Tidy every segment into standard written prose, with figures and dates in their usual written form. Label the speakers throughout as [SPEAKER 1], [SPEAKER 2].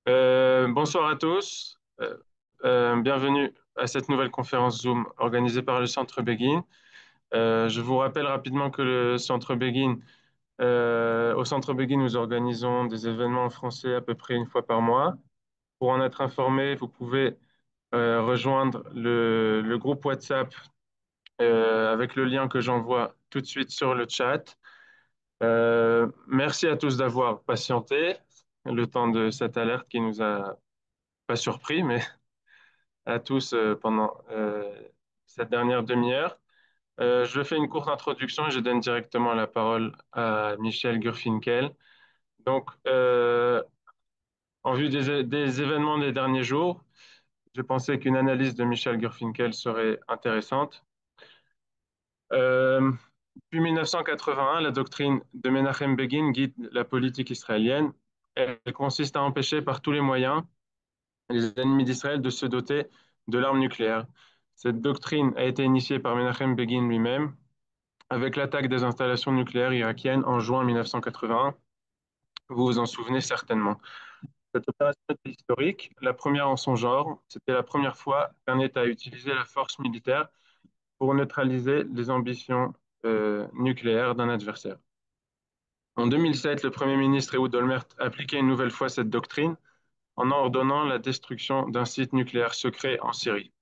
[SPEAKER 1] Bonsoir à tous. Bienvenue à cette nouvelle conférence Zoom organisée par le Centre Begin. Je vous rappelle rapidement que au Centre Begin, nous organisons des événements en français à peu près une fois par mois. Pour en être informé, vous pouvez rejoindre le groupe WhatsApp avec le lien que j'envoie tout de suite sur le chat. Merci à tous d'avoir patienté le temps de cette alerte qui nous a pas surpris, mais à tous pendant cette dernière demi-heure. Je fais une courte introduction et je donne directement la parole à Michel Gurfinkel. Donc, en vue des événements des derniers jours, je pensais qu'une analyse de Michel Gurfinkel serait intéressante. Euh, Depuis 1981, la doctrine de Menachem Begin guide la politique israélienne. Elle consiste à empêcher par tous les moyens les ennemis d'Israël de se doter de l'arme nucléaire. Cette doctrine a été initiée par Menachem Begin lui-même avec l'attaque des installations nucléaires irakiennes en juin 1981. Vous vous en souvenez certainement. Cette opération était historique, la première en son genre. C'était la première fois qu'un État a utilisé la force militaire pour neutraliser les ambitions nucléaires d'un adversaire. En 2007, le Premier ministre Ehud Olmert appliquait une nouvelle fois cette doctrine en ordonnant la destruction d'un site nucléaire secret en Syrie.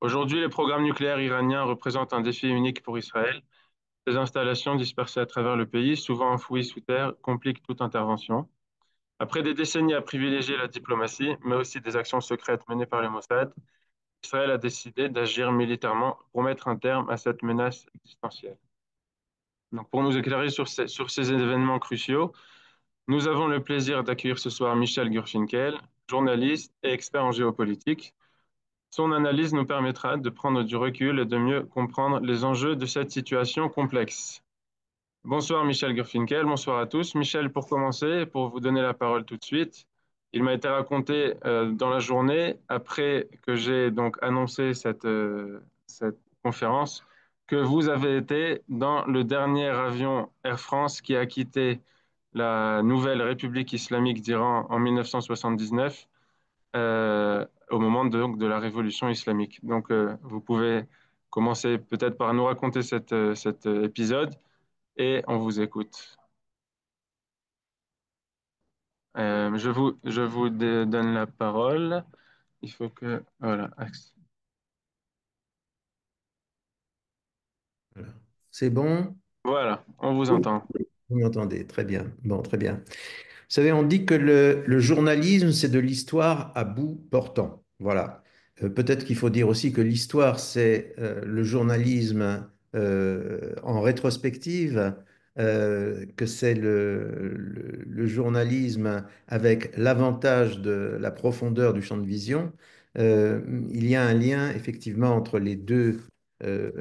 [SPEAKER 1] Aujourd'hui, les programmes nucléaires iraniens représentent un défi unique pour Israël. Ces installations dispersées à travers le pays, souvent enfouies sous terre, compliquent toute intervention. Après des décennies à privilégier la diplomatie, mais aussi des actions secrètes menées par le Mossad, Israël a décidé d'agir militairement pour mettre un terme à cette menace existentielle. Donc, pour nous éclairer sur ces événements cruciaux, nous avons le plaisir d'accueillir ce soir Michel Gurfinkel, journaliste et expert en géopolitique. Son analyse nous permettra de prendre du recul et de mieux comprendre les enjeux de cette situation complexe. Bonsoir Michel Gurfinkel, bonsoir à tous. Michel, pour commencer, pour vous donner la parole tout de suite, il m'a été raconté dans la journée, après que j'ai donc annoncé cette conférence, que vous avez été dans le dernier avion Air France qui a quitté la nouvelle République islamique d'Iran en 1979, au moment donc, de la révolution islamique. Donc, vous pouvez commencer peut-être par nous raconter cet épisode et on vous écoute. Je vous donne la parole. Il faut que... Voilà.
[SPEAKER 2] Voilà. C'est bon?
[SPEAKER 1] Voilà, on vous
[SPEAKER 2] Oui.
[SPEAKER 1] entend.
[SPEAKER 2] Vous m'entendez? Très bien. Bon, très bien. Vous savez, on dit que le journalisme, c'est de l'histoire à bout portant. Voilà. Peut-être qu'il faut dire aussi que l'histoire, c'est le journalisme en rétrospective, que c'est le journalisme avec l'avantage de la profondeur du champ de vision. Euh, il y a un lien, effectivement, entre euh,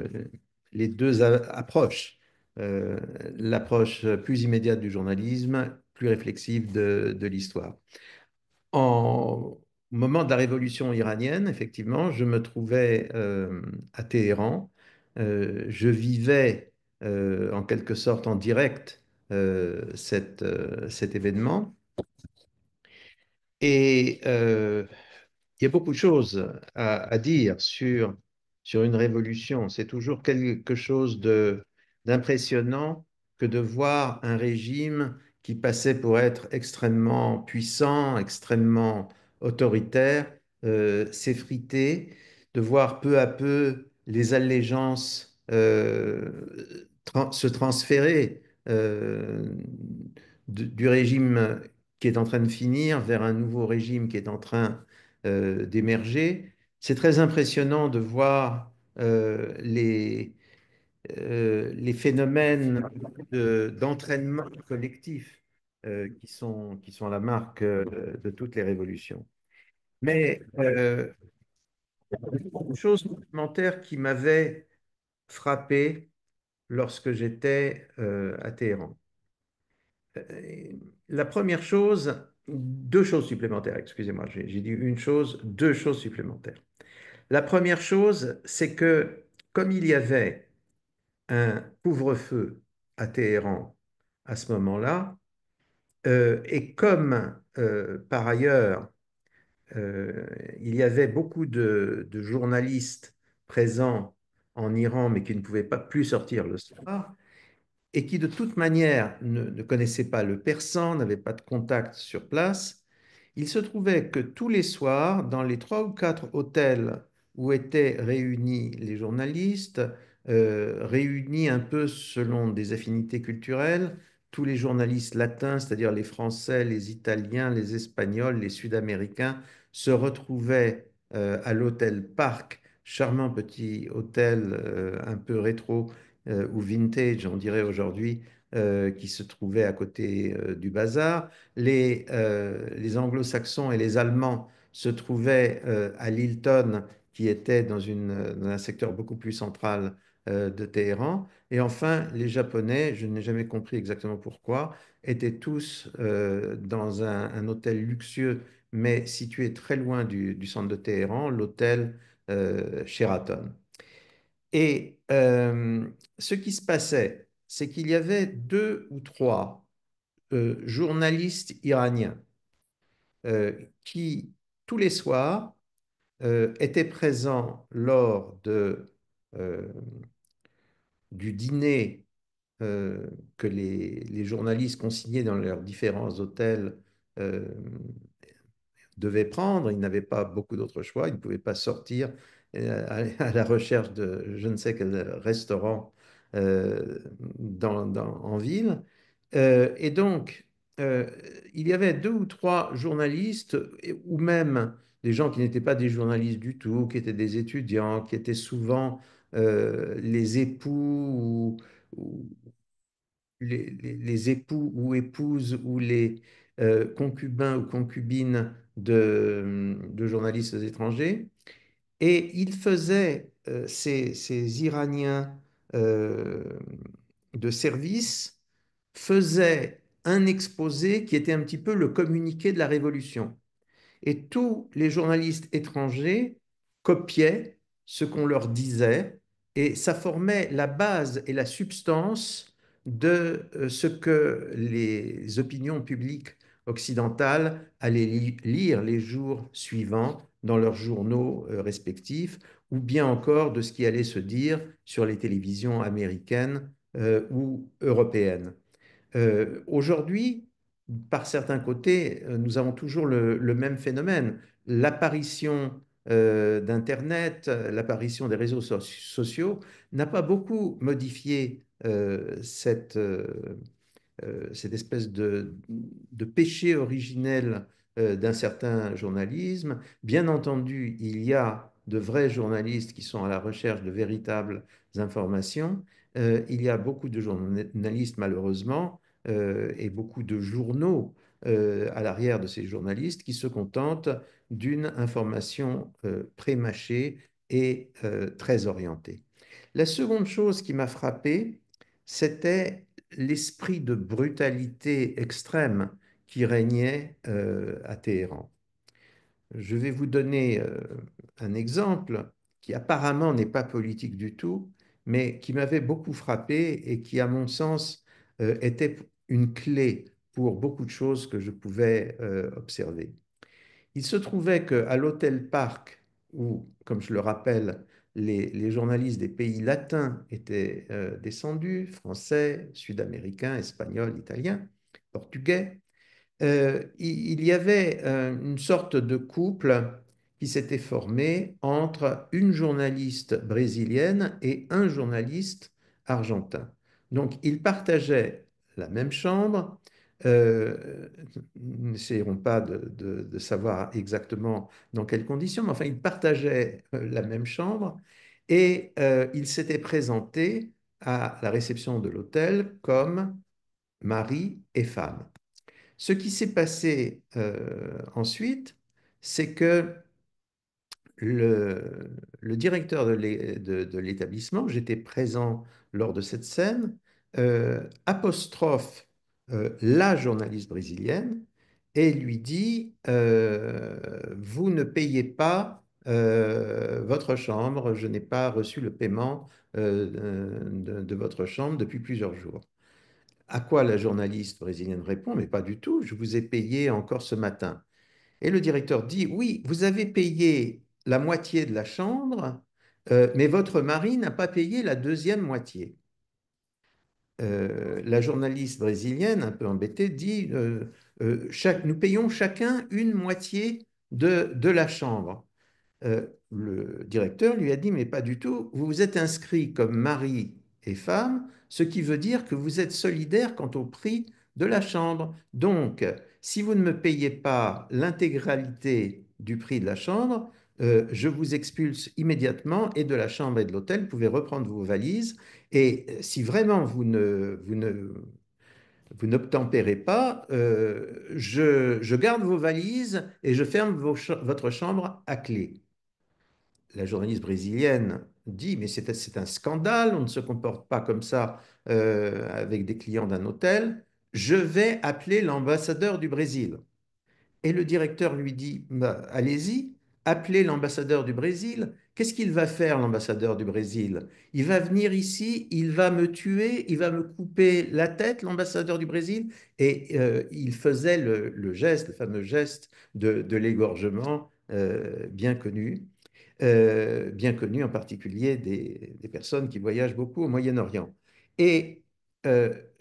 [SPEAKER 2] les deux approches. Euh, L'approche plus immédiate du journalisme, plus réflexive de l'histoire. Au moment de la révolution iranienne, effectivement, je me trouvais à Téhéran. Je vivais en quelque sorte en direct cet événement. Et il y a beaucoup de choses à dire sur une révolution. C'est toujours quelque chose d'impressionnant que de voir un régime qui passait pour être extrêmement puissant, extrêmement autoritaire, s'effriter, de voir peu à peu les allégeances se transférer du régime qui est en train de finir vers un nouveau régime qui est en train d'émerger. C'est très impressionnant de voir les phénomènes d'entraînement collectif qui sont la marque de toutes les révolutions. Mais une chose supplémentaire qui m'avait frappé lorsque j'étais à Téhéran. Euh, La première chose, deux choses supplémentaires, excusez-moi, j'ai dit une chose, deux choses supplémentaires. La première chose, c'est que comme il y avait un couvre-feu à Téhéran à ce moment-là, Et comme par ailleurs, il y avait beaucoup de journalistes présents en Iran, mais qui ne pouvaient pas plus sortir le soir, et qui de toute manière ne connaissaient pas le persan, n'avaient pas de contact sur place, il se trouvait que tous les soirs, dans les trois ou quatre hôtels où étaient réunis les journalistes, réunis un peu selon des affinités culturelles, tous les journalistes latins, c'est-à-dire les Français, les Italiens, les Espagnols, les Sud-Américains, se retrouvaient à l'hôtel Parc, charmant petit hôtel un peu rétro ou vintage, on dirait aujourd'hui, qui se trouvait à côté du bazar. Les Anglo-Saxons et les Allemands se trouvaient à Lilton, qui était dans un secteur beaucoup plus central de Téhéran. Et enfin, les Japonais, je n'ai jamais compris exactement pourquoi, étaient tous dans un hôtel luxueux, mais situé très loin du centre de Téhéran, l'hôtel Sheraton. Et ce qui se passait, c'est qu'il y avait deux ou trois journalistes iraniens qui, tous les soirs, étaient présents lors euh, du dîner euh, que les journalistes consignés dans leurs différents hôtels euh, devaient prendre. Ils n'avaient pas beaucoup d'autres choix. Ils ne pouvaient pas sortir à la recherche de je ne sais quel restaurant en ville. Et donc, euh, il y avait deux ou trois journalistes, ou même des gens qui n'étaient pas des journalistes du tout, qui étaient des étudiants, qui étaient souvent les époux ou les époux ou épouses ou les concubins ou concubines de journalistes étrangers. Et il faisait, ces Iraniens euh, de service, faisaient un exposé qui était un petit peu le communiqué de la Révolution. Et tous les journalistes étrangers copiaient ce qu'on leur disait et ça formait la base et la substance de ce que les opinions publiques occidentales allaient lire les jours suivants dans leurs journaux respectifs ou bien encore de ce qui allait se dire sur les télévisions américaines ou européennes. Aujourd'hui, par certains côtés, nous avons toujours le même phénomène. L'apparition d'Internet, l'apparition des réseaux sociaux n'a pas beaucoup modifié cette espèce de péché originel d'un certain journalisme. Bien entendu, il y a de vrais journalistes qui sont à la recherche de véritables informations. Il y a beaucoup de journalistes, malheureusement, et beaucoup de journaux à l'arrière de ces journalistes qui se contentent d'une information prémâchée et très orientée. La seconde chose qui m'a frappé, c'était l'esprit de brutalité extrême qui régnait à Téhéran. Je vais vous donner un exemple qui apparemment n'est pas politique du tout, mais qui m'avait beaucoup frappé et qui, à mon sens, était une clé pour beaucoup de choses que je pouvais observer. Il se trouvait qu'à l'hôtel Parc, où, comme je le rappelle, les journalistes des pays latins étaient descendus, français, sud-américains, espagnols, italiens, portugais, il y avait une sorte de couple qui s'était formé entre une journaliste brésilienne et un journaliste argentin. Donc, ils partageaient la même chambre. Nous n'essayerons pas de savoir exactement dans quelles conditions, mais enfin, ils partageaient la même chambre et ils s'étaient présentés à la réception de l'hôtel comme mari et femme. Ce qui s'est passé ensuite, c'est que le directeur de l'établissement, j'étais présent lors de cette scène, apostrophe la journaliste brésilienne et lui dit vous ne payez pas votre chambre, je n'ai pas reçu le paiement de votre chambre depuis plusieurs jours. À quoi la journaliste brésilienne répond, mais pas du tout, je vous ai payé encore ce matin. Et le directeur dit, oui, vous avez payé la moitié de la chambre, mais votre mari n'a pas payé la deuxième moitié. La journaliste brésilienne, un peu embêtée, dit, nous payons chacun une moitié de la chambre. Le directeur lui a dit, mais pas du tout, vous vous êtes inscrit comme mari et femme, ce qui veut dire que vous êtes solidaire quant au prix de la chambre. Donc, si vous ne me payez pas l'intégralité du prix de la chambre, je vous expulse immédiatement et de la chambre et de l'hôtel, vous pouvez reprendre vos valises. Et si vraiment vous n'obtempérez pas, je garde vos valises et je ferme votre chambre à clé. La journaliste brésilienne dit, mais c'est un scandale, on ne se comporte pas comme ça avec des clients d'un hôtel. Je vais appeler l'ambassadeur du Brésil. Et le directeur lui dit, bah, allez-y, appelez l'ambassadeur du Brésil. Qu'est-ce qu'il va faire, l'ambassadeur du Brésil? Il va venir ici, il va me tuer, il va me couper la tête, l'ambassadeur du Brésil. Et il faisait le geste, le fameux geste de l'égorgement bien connu en particulier des personnes qui voyagent beaucoup au Moyen-Orient. Et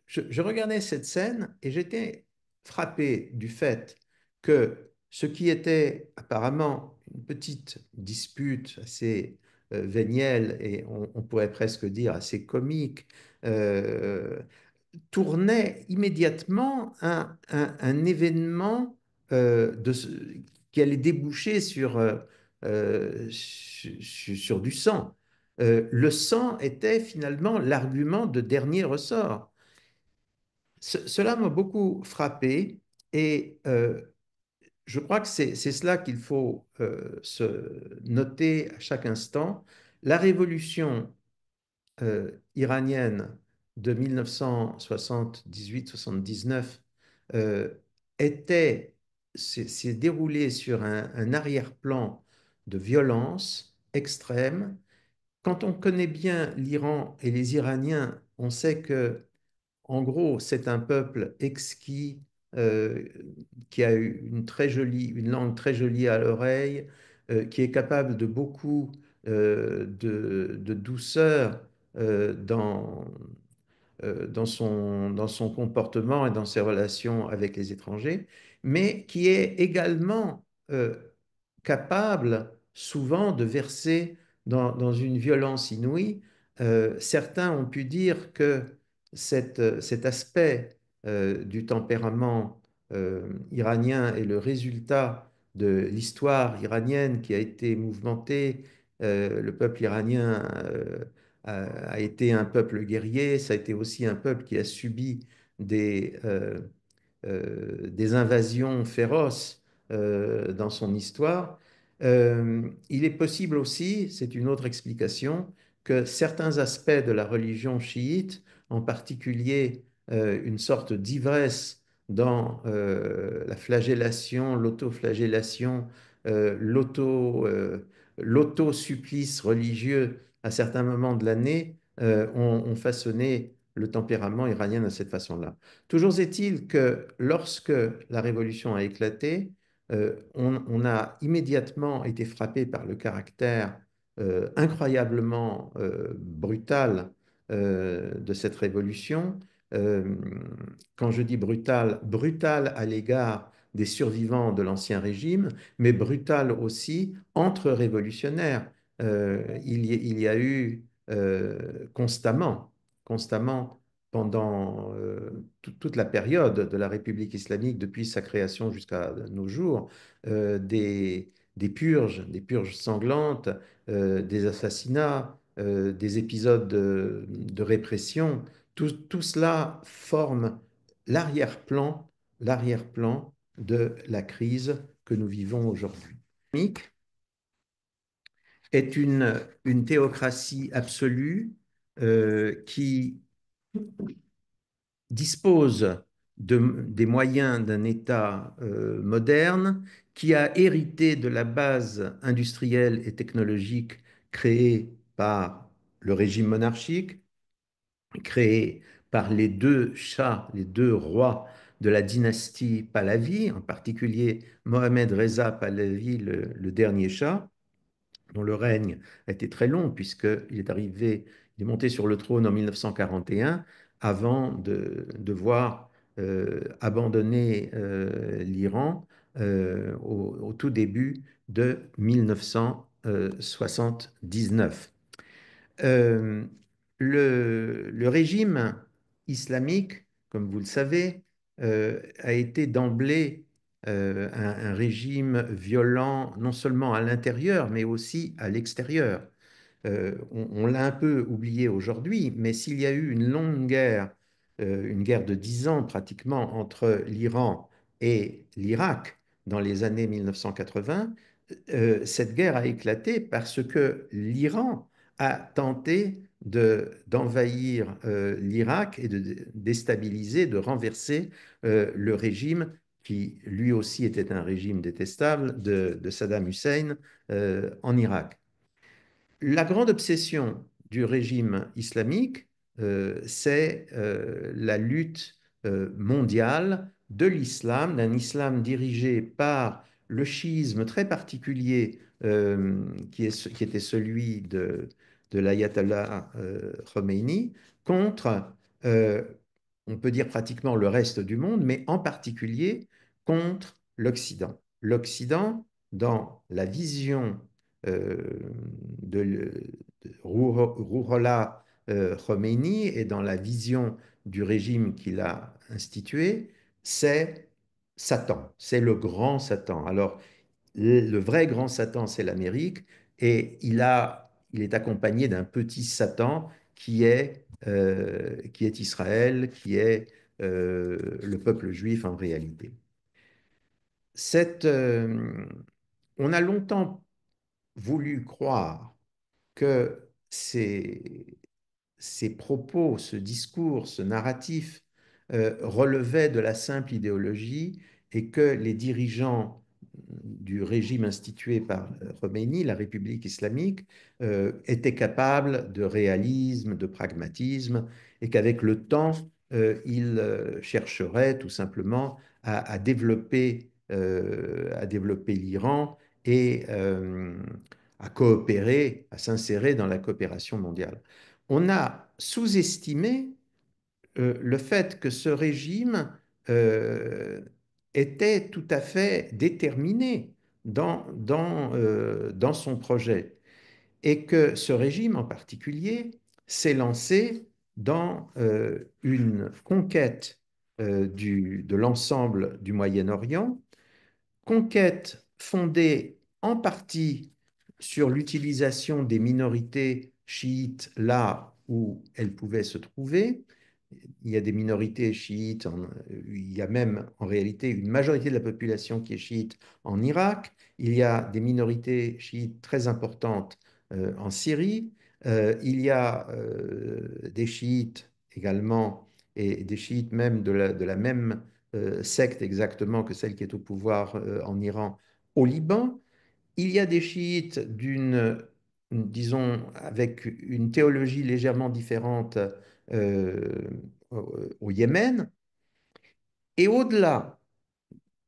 [SPEAKER 2] je regardais cette scène et j'étais frappé du fait que ce qui était apparemment une petite dispute assez vénielle et on pourrait presque dire assez comique, euh, tournait immédiatement un événement qui allait déboucher sur du sang. Le sang était finalement l'argument de dernier ressort. Cela m'a beaucoup frappé et je crois que c'est cela qu'il faut se noter à chaque instant. La révolution iranienne de 1978-79 euh, était, s'est déroulée sur un arrière-plan de violence extrême. Quand on connaît bien l'Iran et les Iraniens, on sait que en gros, c'est un peuple exquis euh, qui a eu une langue très jolie à l'oreille, qui est capable de beaucoup de douceur dans, dans son comportement et dans ses relations avec les étrangers, mais qui est également capable souvent de verser dans une violence inouïe. Certains ont pu dire que cet aspect du tempérament iranien est le résultat de l'histoire iranienne qui a été mouvementée. Le peuple iranien a été un peuple guerrier, ça a été aussi un peuple qui a subi des invasions féroces dans son histoire. Il est possible aussi, c'est une autre explication, que certains aspects de la religion chiite, en particulier une sorte d'ivresse dans la flagellation, l'autoflagellation, l'auto-supplice religieux à certains moments de l'année, ont façonné le tempérament iranien de cette façon-là. Toujours est-il que lorsque la révolution a éclaté, on a immédiatement été frappé par le caractère incroyablement brutal de cette révolution. Euh, Quand je dis brutal, brutal à l'égard des survivants de l'Ancien Régime, mais brutal aussi entre révolutionnaires. Il y a eu constamment pendant toute la période de la République islamique, depuis sa création jusqu'à nos jours, des purges sanglantes, des assassinats, des épisodes de répression. Tout cela forme l'arrière-plan, l'arrière-plan de la crise que nous vivons aujourd'hui. Est une théocratie absolue qui dispose des moyens d'un État moderne, qui a hérité de la base industrielle et technologique créée par le régime monarchique, créée par les deux chahs, les deux rois de la dynastie Pahlavi, en particulier Mohammad Reza Pahlavi, le dernier chah, dont le règne a été très long, puisqu'il est arrivé, il est monté sur le trône en 1941, avant de devoir abandonner l'Iran au tout début de 1979. Euh, le régime islamique, comme vous le savez, a été d'emblée un régime violent non seulement à l'intérieur, mais aussi à l'extérieur. On l'a un peu oublié aujourd'hui, mais s'il y a eu une guerre de 10 ans pratiquement entre l'Iran et l'Irak dans les années 1980, cette guerre a éclaté parce que l'Iran a tenté d'envahir l'Irak et de déstabiliser, de renverser le régime qui lui aussi était un régime détestable de Saddam Hussein en Irak. La grande obsession du régime islamique, c'est la lutte mondiale de l'islam, d'un islam dirigé par le chiisme très particulier qui était celui de l'ayatollah Khomeini, contre, euh, on peut dire pratiquement le reste du monde, mais en particulier contre l'Occident. L'Occident, dans la vision euh, de Rouhollah Khomeini et dans la vision du régime qu'il a institué, c'est Satan, c'est le grand Satan. Alors, le vrai grand Satan, c'est l'Amérique, et il est accompagné d'un petit Satan qui est Israël, qui est le peuple juif en réalité. Cette, on a longtemps voulu croire que ces propos, ce discours, ce narratif relevait de la simple idéologie et que les dirigeants du régime institué par Khomeini, la République islamique, étaient capables de réalisme, de pragmatisme, et qu'avec le temps, ils chercheraient tout simplement à développer l'Iran et à coopérer, à s'insérer dans la coopération mondiale. On a sous-estimé le fait que ce régime euh, était tout à fait déterminé dans son projet et que ce régime en particulier s'est lancé dans une conquête de l'ensemble du Moyen-Orient, conquête fondée en partie sur l'utilisation des minorités chiites là où elles pouvaient se trouver. Il y a des minorités chiites, il y a même en réalité une majorité de la population qui est chiite en Irak, il y a des minorités chiites très importantes en Syrie, il y a des chiites également, et des chiites même de la même secte exactement que celle qui est au pouvoir en Iran, au Liban. Il y a des chiites disons, avec une théologie légèrement différente au Yémen. Et au-delà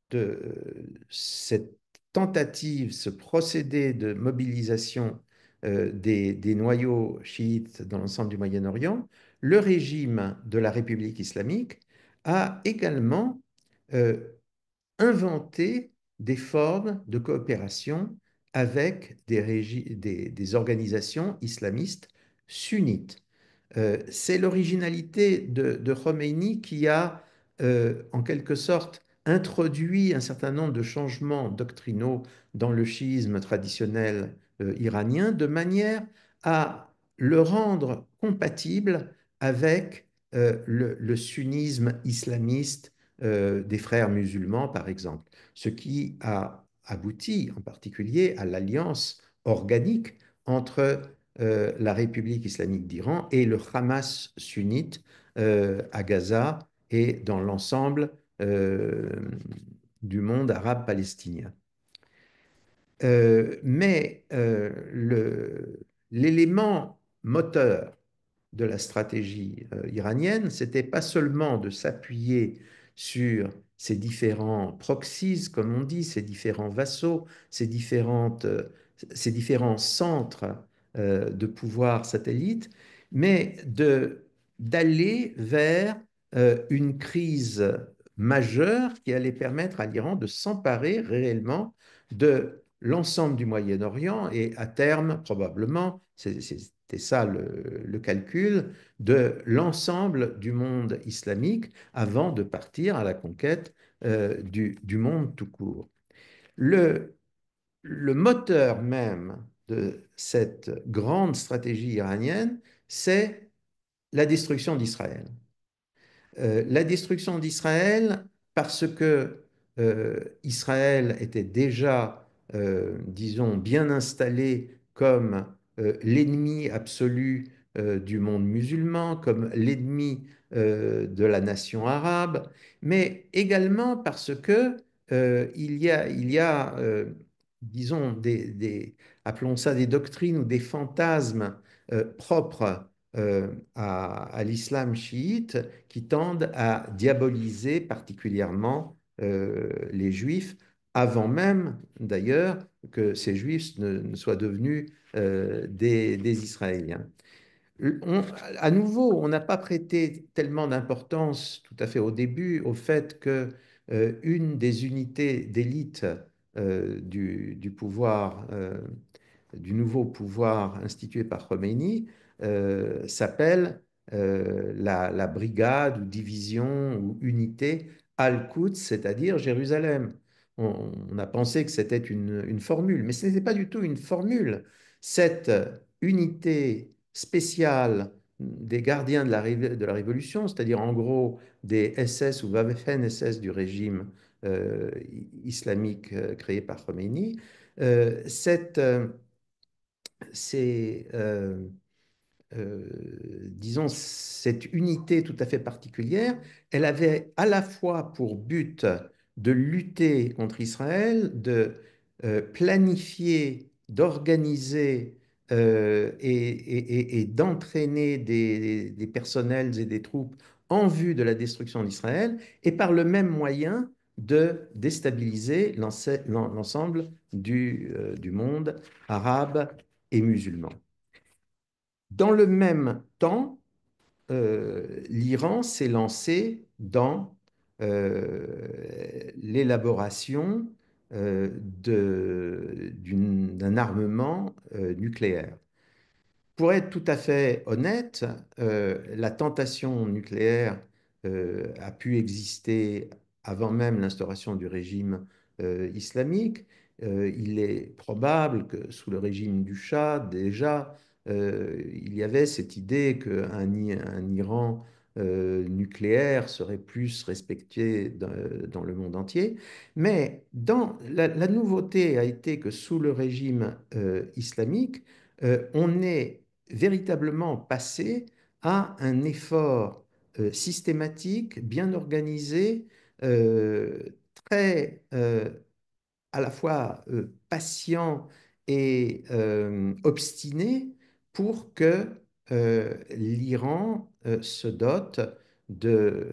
[SPEAKER 2] de cette tentative, ce procédé de mobilisation des noyaux chiites dans l'ensemble du Moyen-Orient, le régime de la République islamique a également euh, inventé des formes de coopération avec des organisations islamistes sunnites. C'est l'originalité de Khomeini qui a, en quelque sorte, introduit un certain nombre de changements doctrinaux dans le chiisme traditionnel iranien, de manière à le rendre compatible avec le sunnisme islamiste des frères musulmans, par exemple, ce qui a abouti en particulier à l'alliance organique entre la République islamique d'Iran et le Hamas sunnite à Gaza et dans l'ensemble du monde arabe palestinien. Mais l'élément moteur de la stratégie iranienne, c'était pas seulement de s'appuyer sur ces différents proxies, comme on dit, ces différents vassaux, ces différents centres de pouvoir satellite, mais d'aller vers une crise majeure qui allait permettre à l'Iran de s'emparer réellement de l'ensemble du Moyen-Orient et à terme, probablement, c'était ça le calcul, de l'ensemble du monde islamique avant de partir à la conquête du monde tout court. Le, le moteur même de cette grande stratégie iranienne, c'est la destruction d'Israël. La destruction d'Israël parce que Israël était déjà, disons, bien installé comme l'ennemi absolu du monde musulman, comme l'ennemi de la nation arabe, mais également parce que il y a disons, appelons ça des doctrines ou des fantasmes propres à l'islam chiite qui tendent à diaboliser particulièrement les juifs, avant même d'ailleurs que ces juifs ne soient devenus des Israéliens. On- à nouveau, on n'a pas prêté tellement d'importance tout à fait au début au fait que une des unités d'élite du pouvoir du nouveau pouvoir institué par Khomeini s'appelle la brigade ou division ou unité Al-Quds, c'est-à-dire Jérusalem. On a pensé que c'était une formule, mais ce n'était pas du tout une formule. Cette unité spéciale des gardiens de la Révolution, c'est-à-dire en gros des SS ou Waffen-SS du régime islamique créé par Khomeini, cette c'est, disons, cette unité tout à fait particulière, elle avait à la fois pour but de lutter contre Israël, de planifier, d'organiser et d'entraîner des personnels et des troupes en vue de la destruction d'Israël, et par le même moyen de déstabiliser l'ensemble du monde arabe et musulman. Dans le même temps, l'Iran s'est lancé dans l'élaboration d'un armement nucléaire. Pour être tout à fait honnête, la tentation nucléaire a pu exister avant même l'instauration du régime islamique. Il est probable que sous le régime du Shah, déjà, il y avait cette idée qu'un Iran nucléaire serait plus respecté dans le monde entier. Mais la nouveauté a été que sous le régime islamique, on est véritablement passer à un effort systématique, bien organisé, euh, très à la fois patient et obstiné pour que l'Iran se dote de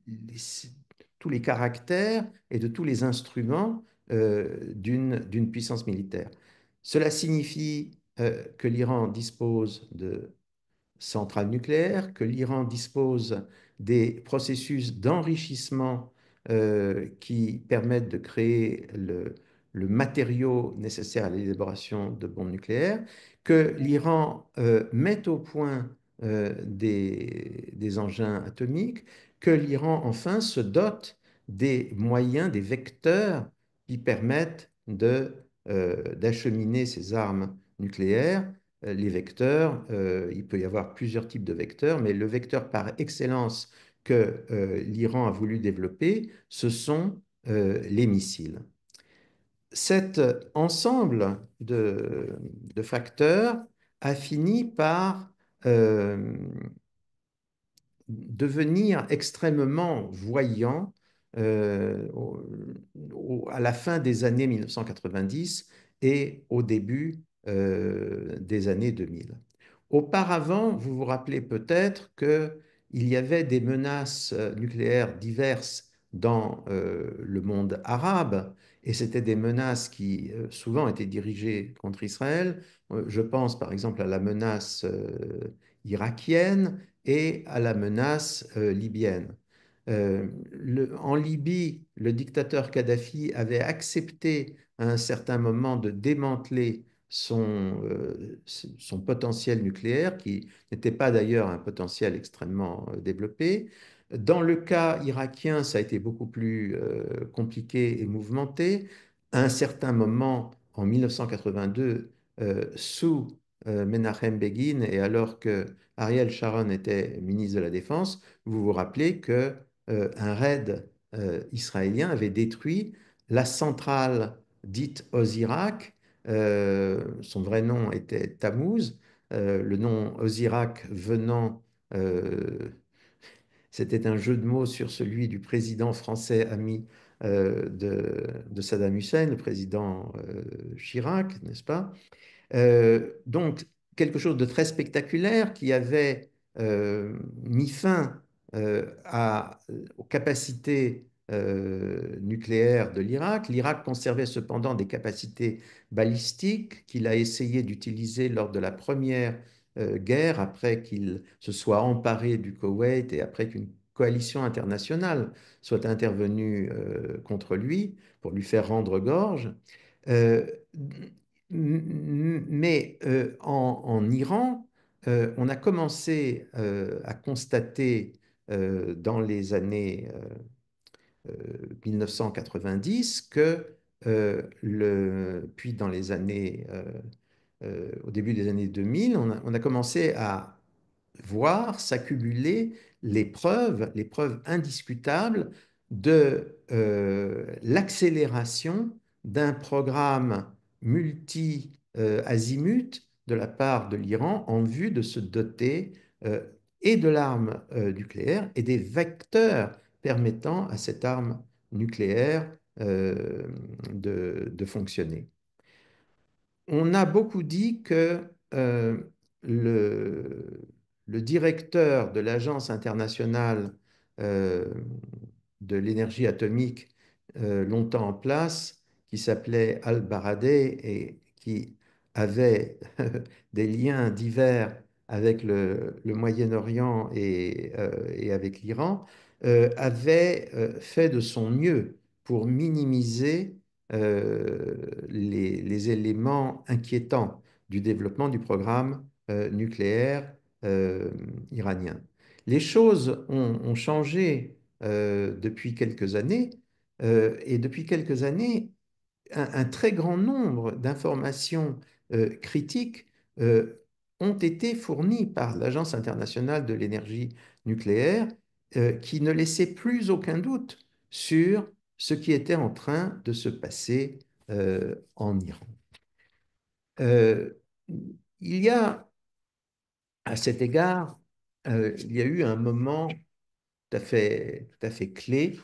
[SPEAKER 2] les, tous les caractères et de tous les instruments d'une puissance militaire. Cela signifie que l'Iran dispose de centrales nucléaires, que l'Iran dispose des processus d'enrichissement qui permettent de créer le matériau nécessaire à l'élaboration de bombes nucléaires, que l'Iran met au point des engins atomiques, que l'Iran enfin se dote des moyens, des vecteurs qui permettent d'acheminer ces armes nucléaires. Les vecteurs, il peut y avoir plusieurs types de vecteurs, mais le vecteur par excellence que l'Iran a voulu développer, ce sont les missiles. Cet ensemble de facteurs a fini par euh, devenir extrêmement voyant à la fin des années 1990 et au début des années 2000. Auparavant, vous vous rappelez peut-être qu'il y avait des menaces nucléaires diverses dans le monde arabe, et c'était des menaces qui souvent étaient dirigées contre Israël. Je pense par exemple à la menace irakienne et à la menace libyenne. En Libye, le dictateur Kadhafi avait accepté à un certain moment de démanteler son potentiel nucléaire, qui n'était pas d'ailleurs un potentiel extrêmement développé. Dans le cas irakien, ça a été beaucoup plus compliqué et mouvementé. À un certain moment, en 1982, sous Menachem Begin, et alors que Ariel Sharon était ministre de la Défense, vous vous rappelez que un raid israélien avait détruit la centrale dite Osirak. Son vrai nom était Tammuz. Le nom Osirak venant, euh, c'était un jeu de mots sur celui du président français ami de Saddam Hussein, le président Chirac, n'est-ce pas? Donc, quelque chose de très spectaculaire qui avait mis fin aux capacités nucléaires de l'Irak. L'Irak conservait cependant des capacités balistiques qu'il a essayé d'utiliser lors de la première guerre, après qu'il se soit emparé du Koweït et après qu'une coalition internationale soit intervenue contre lui pour lui faire rendre gorge. Euh, mais en Iran, on a commencé à constater dans les années 1990 que puis dans les années au début des années 2000, on a commencé à voir s'accumuler les preuves indiscutables de l'accélération d'un programme multi-azimut de la part de l'Iran en vue de se doter et de l'arme nucléaire et des vecteurs permettant à cette arme nucléaire de fonctionner. On a beaucoup dit que euh, le, le directeur de l'Agence internationale euh, de l'énergie atomique, longtemps en place, qui s'appelait Al-Baradei et qui avait des liens divers avec le Moyen-Orient et avec l'Iran, avait fait de son mieux pour minimiser les éléments inquiétants du développement du programme nucléaire iranien. Les choses ont changé depuis quelques années, et depuis quelques années, un très grand nombre d'informations critiques euh, ont été fournies par l'Agence internationale de l'énergie nucléaire, qui ne laissait plus aucun doute sur ce qui était en train de se passer en Iran. Euh, il y a, à cet égard, il y a eu un moment tout à fait clé.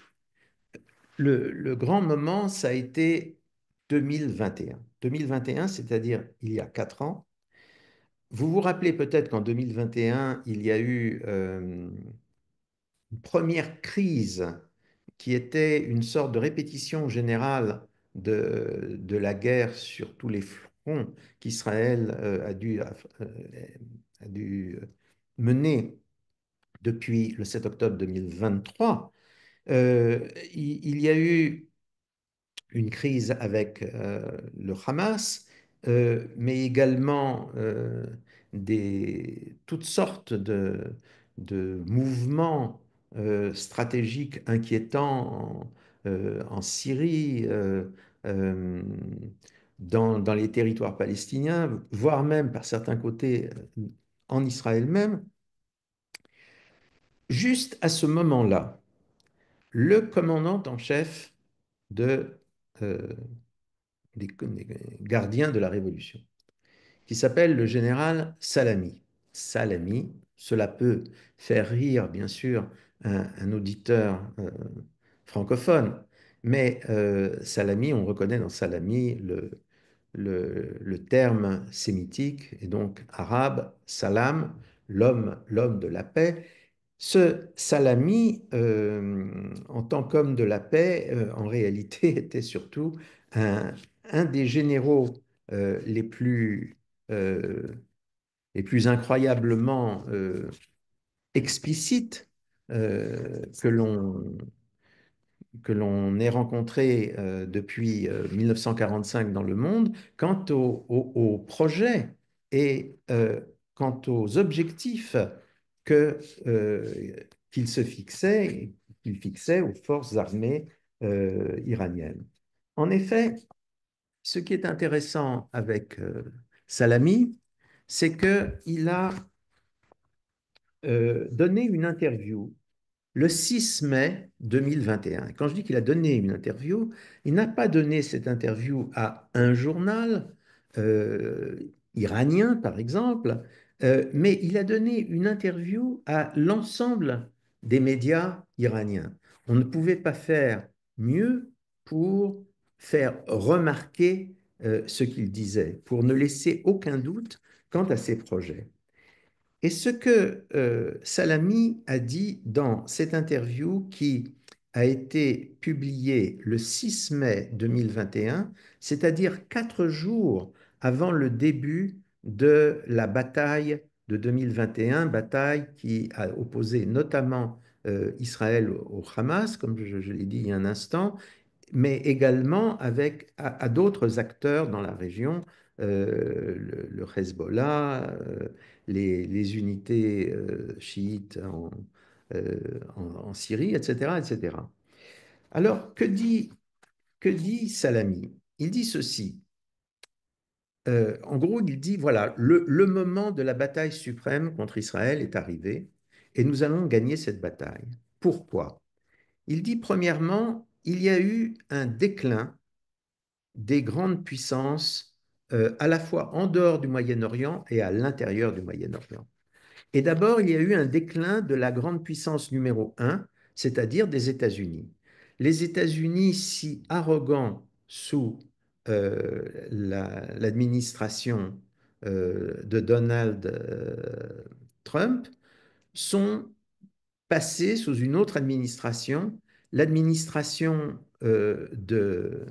[SPEAKER 2] Le grand moment, ça a été 2021. 2021, c'est-à-dire il y a 4 ans. Vous vous rappelez peut-être qu'en 2021, il y a eu une première crise qui était une sorte de répétition générale de la guerre sur tous les fronts qu'Israël a dû mener depuis le 7 octobre 2023. Il y a eu une crise avec le Hamas, mais également toutes sortes de mouvements stratégiques inquiétants en Syrie, euh, dans les territoires palestiniens, voire même par certains côtés en Israël même. Juste à ce moment-là, le commandant en chef de, euh, des gardiens de la Révolution, qui s'appelle le général Salami. Salami, cela peut faire rire, bien sûr, un auditeur francophone, mais Salami, on reconnaît dans Salami le terme sémitique est donc arabe, salam, l'homme de la paix. Ce Salami, en tant qu'homme de la paix, en réalité était surtout un, un des généraux euh, les plus, euh, les plus incroyablement explicites que l'on ait rencontré depuis 1945 dans le monde quant au projet et quant aux objectifs que, qu'il se fixait, qu'il fixait aux forces armées iraniennes. En effet, ce qui est intéressant avec Salami, c'est qu'il a donné une interview le 6 mai 2021. Quand je dis qu'il a donné une interview, il n'a pas donné cette interview à un journal euh, iranien, par exemple, mais il a donné une interview à l'ensemble des médias iraniens. On ne pouvait pas faire mieux pour faire remarquer ce qu'il disait, pour ne laisser aucun doute quant à ses projets. Et ce que Salami a dit dans cette interview qui a été publiée le 6 mai 2021, c'est-à-dire 4 jours avant le début de la bataille de 2021, bataille qui a opposé notamment Israël au Hamas, comme je l'ai dit il y a un instant, mais également avec à d'autres acteurs dans la région, le Hezbollah, les unités chiites euh, en Syrie, etc., etc. Alors, que dit Salami? Il dit ceci. En gros, il dit, voilà, le moment de la bataille suprême contre Israël est arrivé et nous allons gagner cette bataille. Pourquoi? Il dit, premièrement, il y a eu un déclin des grandes puissances à la fois en dehors du Moyen-Orient et à l'intérieur du Moyen-Orient. Et d'abord, il y a eu un déclin de la grande puissance numéro un, c'est-à-dire des États-Unis. Les États-Unis, si arrogants sous l'administration de Donald Trump, sont passés sous une autre administration, l'administration du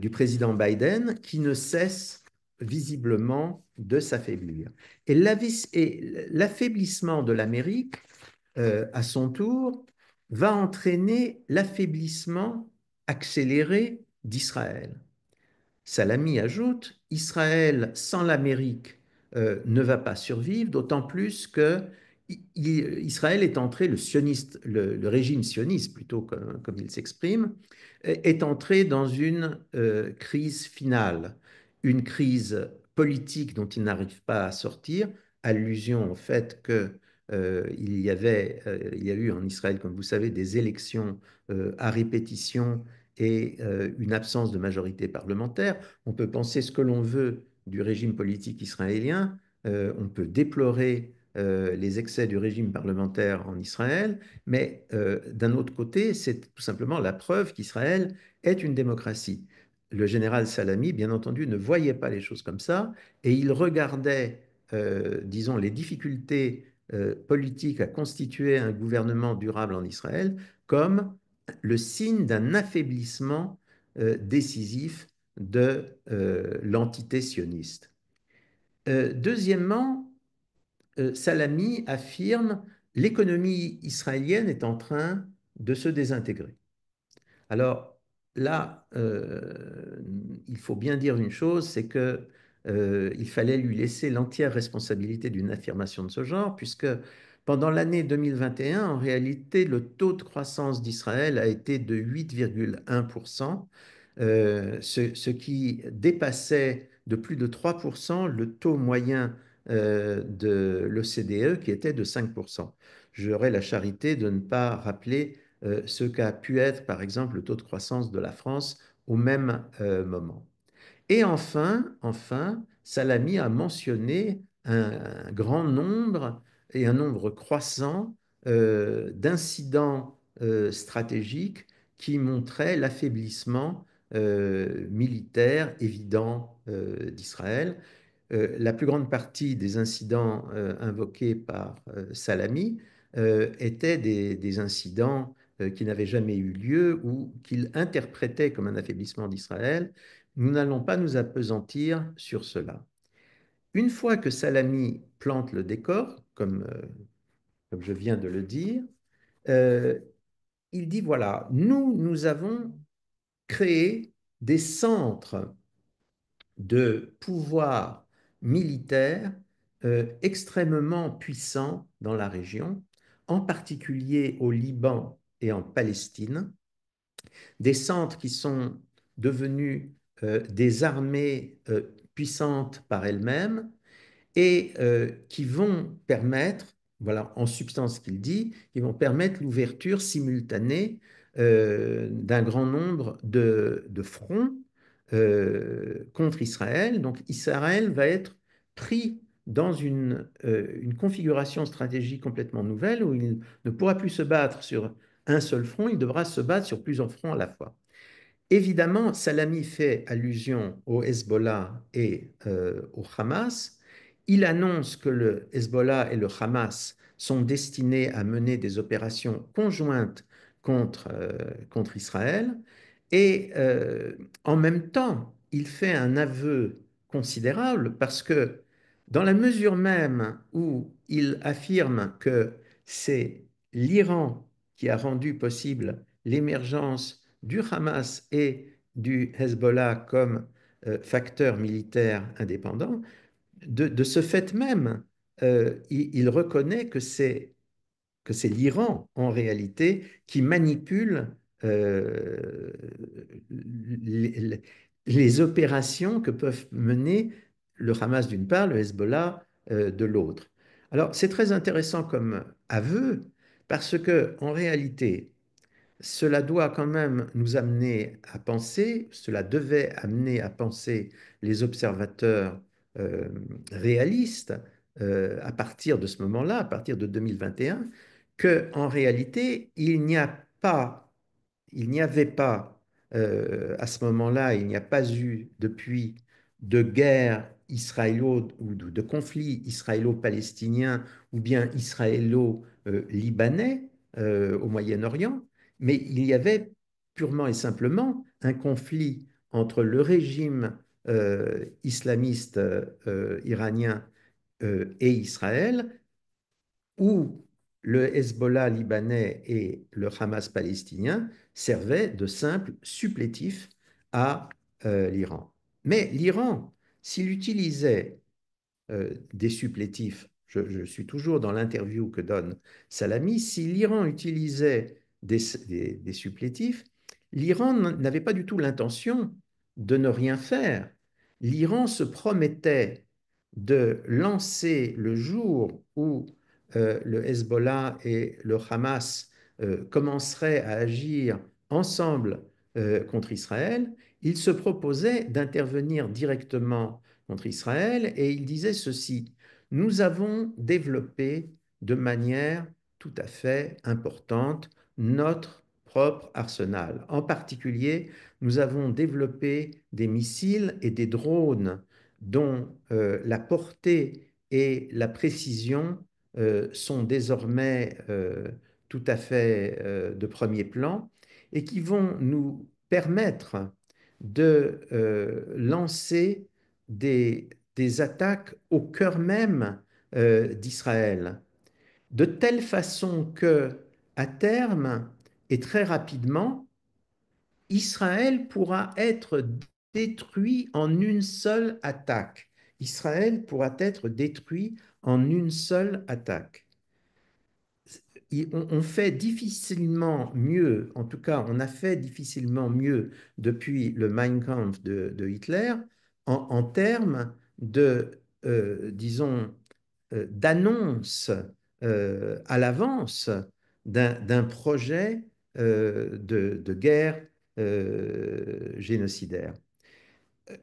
[SPEAKER 2] président Biden, qui ne cesse visiblement de s'affaiblir. Et l'affaiblissement de l'Amérique, à son tour, va entraîner l'affaiblissement accéléré d'Israël. Salami ajoute, Israël sans l'Amérique ne va pas survivre, d'autant plus que Israël est entré, le régime sioniste, plutôt comme il s'exprime, est entré dans une crise finale, une crise politique dont il n'arrive pas à sortir, allusion au fait que il y a eu en Israël, comme vous savez, des élections à répétition et une absence de majorité parlementaire. On peut penser ce que l'on veut du régime politique israélien, on peut déplorer les excès du régime parlementaire en Israël, mais d'un autre côté, c'est tout simplement la preuve qu'Israël est une démocratie. Le général Salami, bien entendu, ne voyait pas les choses comme ça et il regardait, disons, les difficultés politiques à constituer un gouvernement durable en Israël comme le signe d'un affaiblissement décisif de l'entité sioniste. Deuxièmement, Salami affirme l'économie israélienne est en train de se désintégrer. Alors là, il faut bien dire une chose, c'est que il fallait lui laisser l'entière responsabilité d'une affirmation de ce genre, puisque pendant l'année 2021, en réalité, le taux de croissance d'Israël a été de 8,1%, ce qui dépassait de plus de 3% le taux moyen de l'OCDE, qui était de 5%. J'aurais la charité de ne pas rappeler ce qu'a pu être, par exemple, le taux de croissance de la France au même moment. Et enfin, Salami a mentionné un grand nombre et un nombre croissant d'incidents stratégiques qui montraient l'affaiblissement militaire évident d'Israël. La plus grande partie des incidents invoqués par Salami étaient des incidents qui n'avaient jamais eu lieu ou qu'il interprétait comme un affaiblissement d'Israël. Nous n'allons pas nous appesantir sur cela. Une fois que Salami plante le décor, comme je viens de le dire, euh, il dit, voilà, nous avons créé des centres de pouvoir militaire extrêmement puissants dans la région, en particulier au Liban et en Palestine, des centres qui sont devenus des armées puissantes par elles-mêmes et qui vont permettre, voilà en substance ce qu'il dit, qui vont permettre l'ouverture simultanée d'un grand nombre de fronts contre Israël. Donc Israël va être pris dans une configuration stratégique complètement nouvelle où il ne pourra plus se battre sur un seul front, il devra se battre sur plusieurs fronts à la fois. Évidemment, Salami fait allusion au Hezbollah et au Hamas. Il annonce que le Hezbollah et le Hamas sont destinés à mener des opérations conjointes contre Israël. Et en même temps, il fait un aveu considérable parce que dans la mesure même où il affirme que c'est l'Iran qui a rendu possible l'émergence du Hamas et du Hezbollah comme facteur militaire indépendant, de ce fait même, il reconnaît que c'est l'Iran en réalité qui manipule euh, les, les opérations que peuvent mener le Hamas d'une part, le Hezbollah de l'autre. Alors c'est très intéressant comme aveu parce que en réalité, cela doit quand même nous amener à penser, cela devait amener à penser les observateurs euh, réalistes à partir de ce moment-là, à partir de 2021, que en réalité, il n'y avait pas à ce moment-là, il n'y a pas eu depuis de guerre israélo ou de conflit israélo-palestinien ou bien israélo-libanais au Moyen-Orient, mais il y avait purement et simplement un conflit entre le régime islamiste iranien et Israël, où le Hezbollah libanais et le Hamas palestinien servaient de simples supplétifs à l'Iran. Mais l'Iran, s'il utilisait des supplétifs, je suis toujours dans l'interview que donne Salami, si l'Iran utilisait des supplétifs, l'Iran n'avait pas du tout l'intention de ne rien faire. L'Iran se promettait de lancer le jour où le Hezbollah et le Hamas commenceraient à agir ensemble contre Israël, il se proposait d'intervenir directement contre Israël et il disait ceci, nous avons développé de manière tout à fait importante notre propre arsenal. En particulier, nous avons développé des missiles et des drones dont la portée et la précision sont désormais tout à fait de premier plan et qui vont nous permettre de lancer des attaques au cœur même d'Israël, de telle façon que, à terme et très rapidement, Israël pourra être détruit en une seule attaque. Israël pourra être détruit en une seule attaque. On fait difficilement mieux, en tout cas, on a fait difficilement mieux depuis le Mein Kampf de Hitler en termes disons, d'annonce à l'avance d'un projet de guerre génocidaire.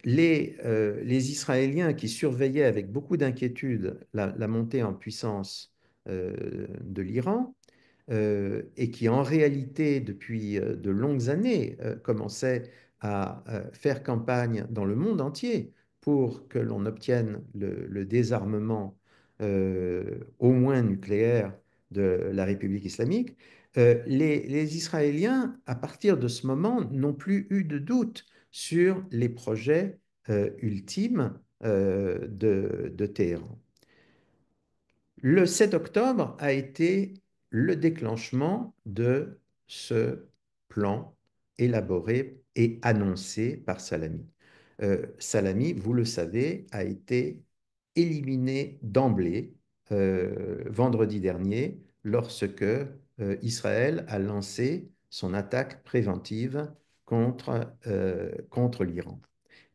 [SPEAKER 2] Les Israéliens qui surveillaient avec beaucoup d'inquiétude la montée en puissance de l'Iran, et qui en réalité, depuis de longues années, commençait à faire campagne dans le monde entier pour que l'on obtienne le désarmement, au moins nucléaire, de la République islamique, les Israéliens, à partir de ce moment, n'ont plus eu de doute sur les projets ultimes de Téhéran. Le 7 octobre a été le déclenchement de ce plan élaboré et annoncé par Salami. Salami, vous le savez, a été éliminé d'emblée vendredi dernier lorsque Israël a lancé son attaque préventive contre l'Iran.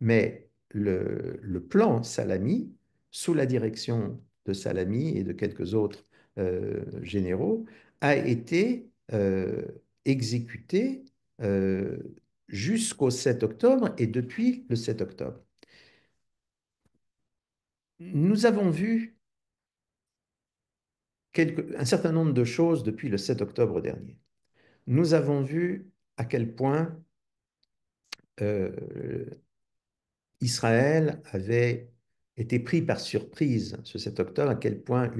[SPEAKER 2] Mais le plan Salami, sous la direction de Salami et de quelques autres généraux, a été exécuté euh, jusqu'au 7 octobre et depuis le 7 octobre. Nous avons vu un certain nombre de choses depuis le 7 octobre dernier. Nous avons vu à quel point euh, Israël avait été pris par surprise ce 7 octobre, à quel point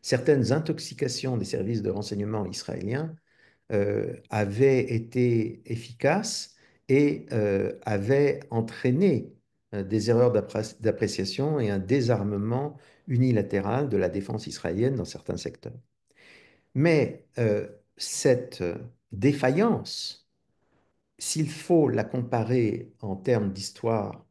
[SPEAKER 2] certaines intoxications des services de renseignement israéliens avaient été efficaces et avaient entraîné des erreurs d'appréciation et un désarmement unilatéral de la défense israélienne dans certains secteurs. Mais cette défaillance, s'il faut la comparer en termes d'histoire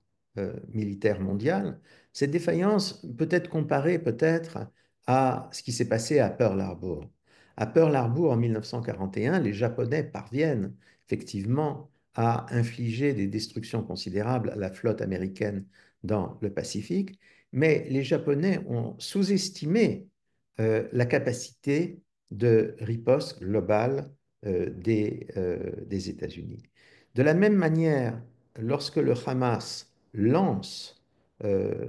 [SPEAKER 2] militaire mondiale, cette défaillance peut être comparée peut-être à ce qui s'est passé à Pearl Harbor. À Pearl Harbor en 1941, les Japonais parviennent effectivement à infliger des destructions considérables à la flotte américaine dans le Pacifique, mais les Japonais ont sous-estimé la capacité de riposte globale des États-Unis. De la même manière, lorsque le Hamas lance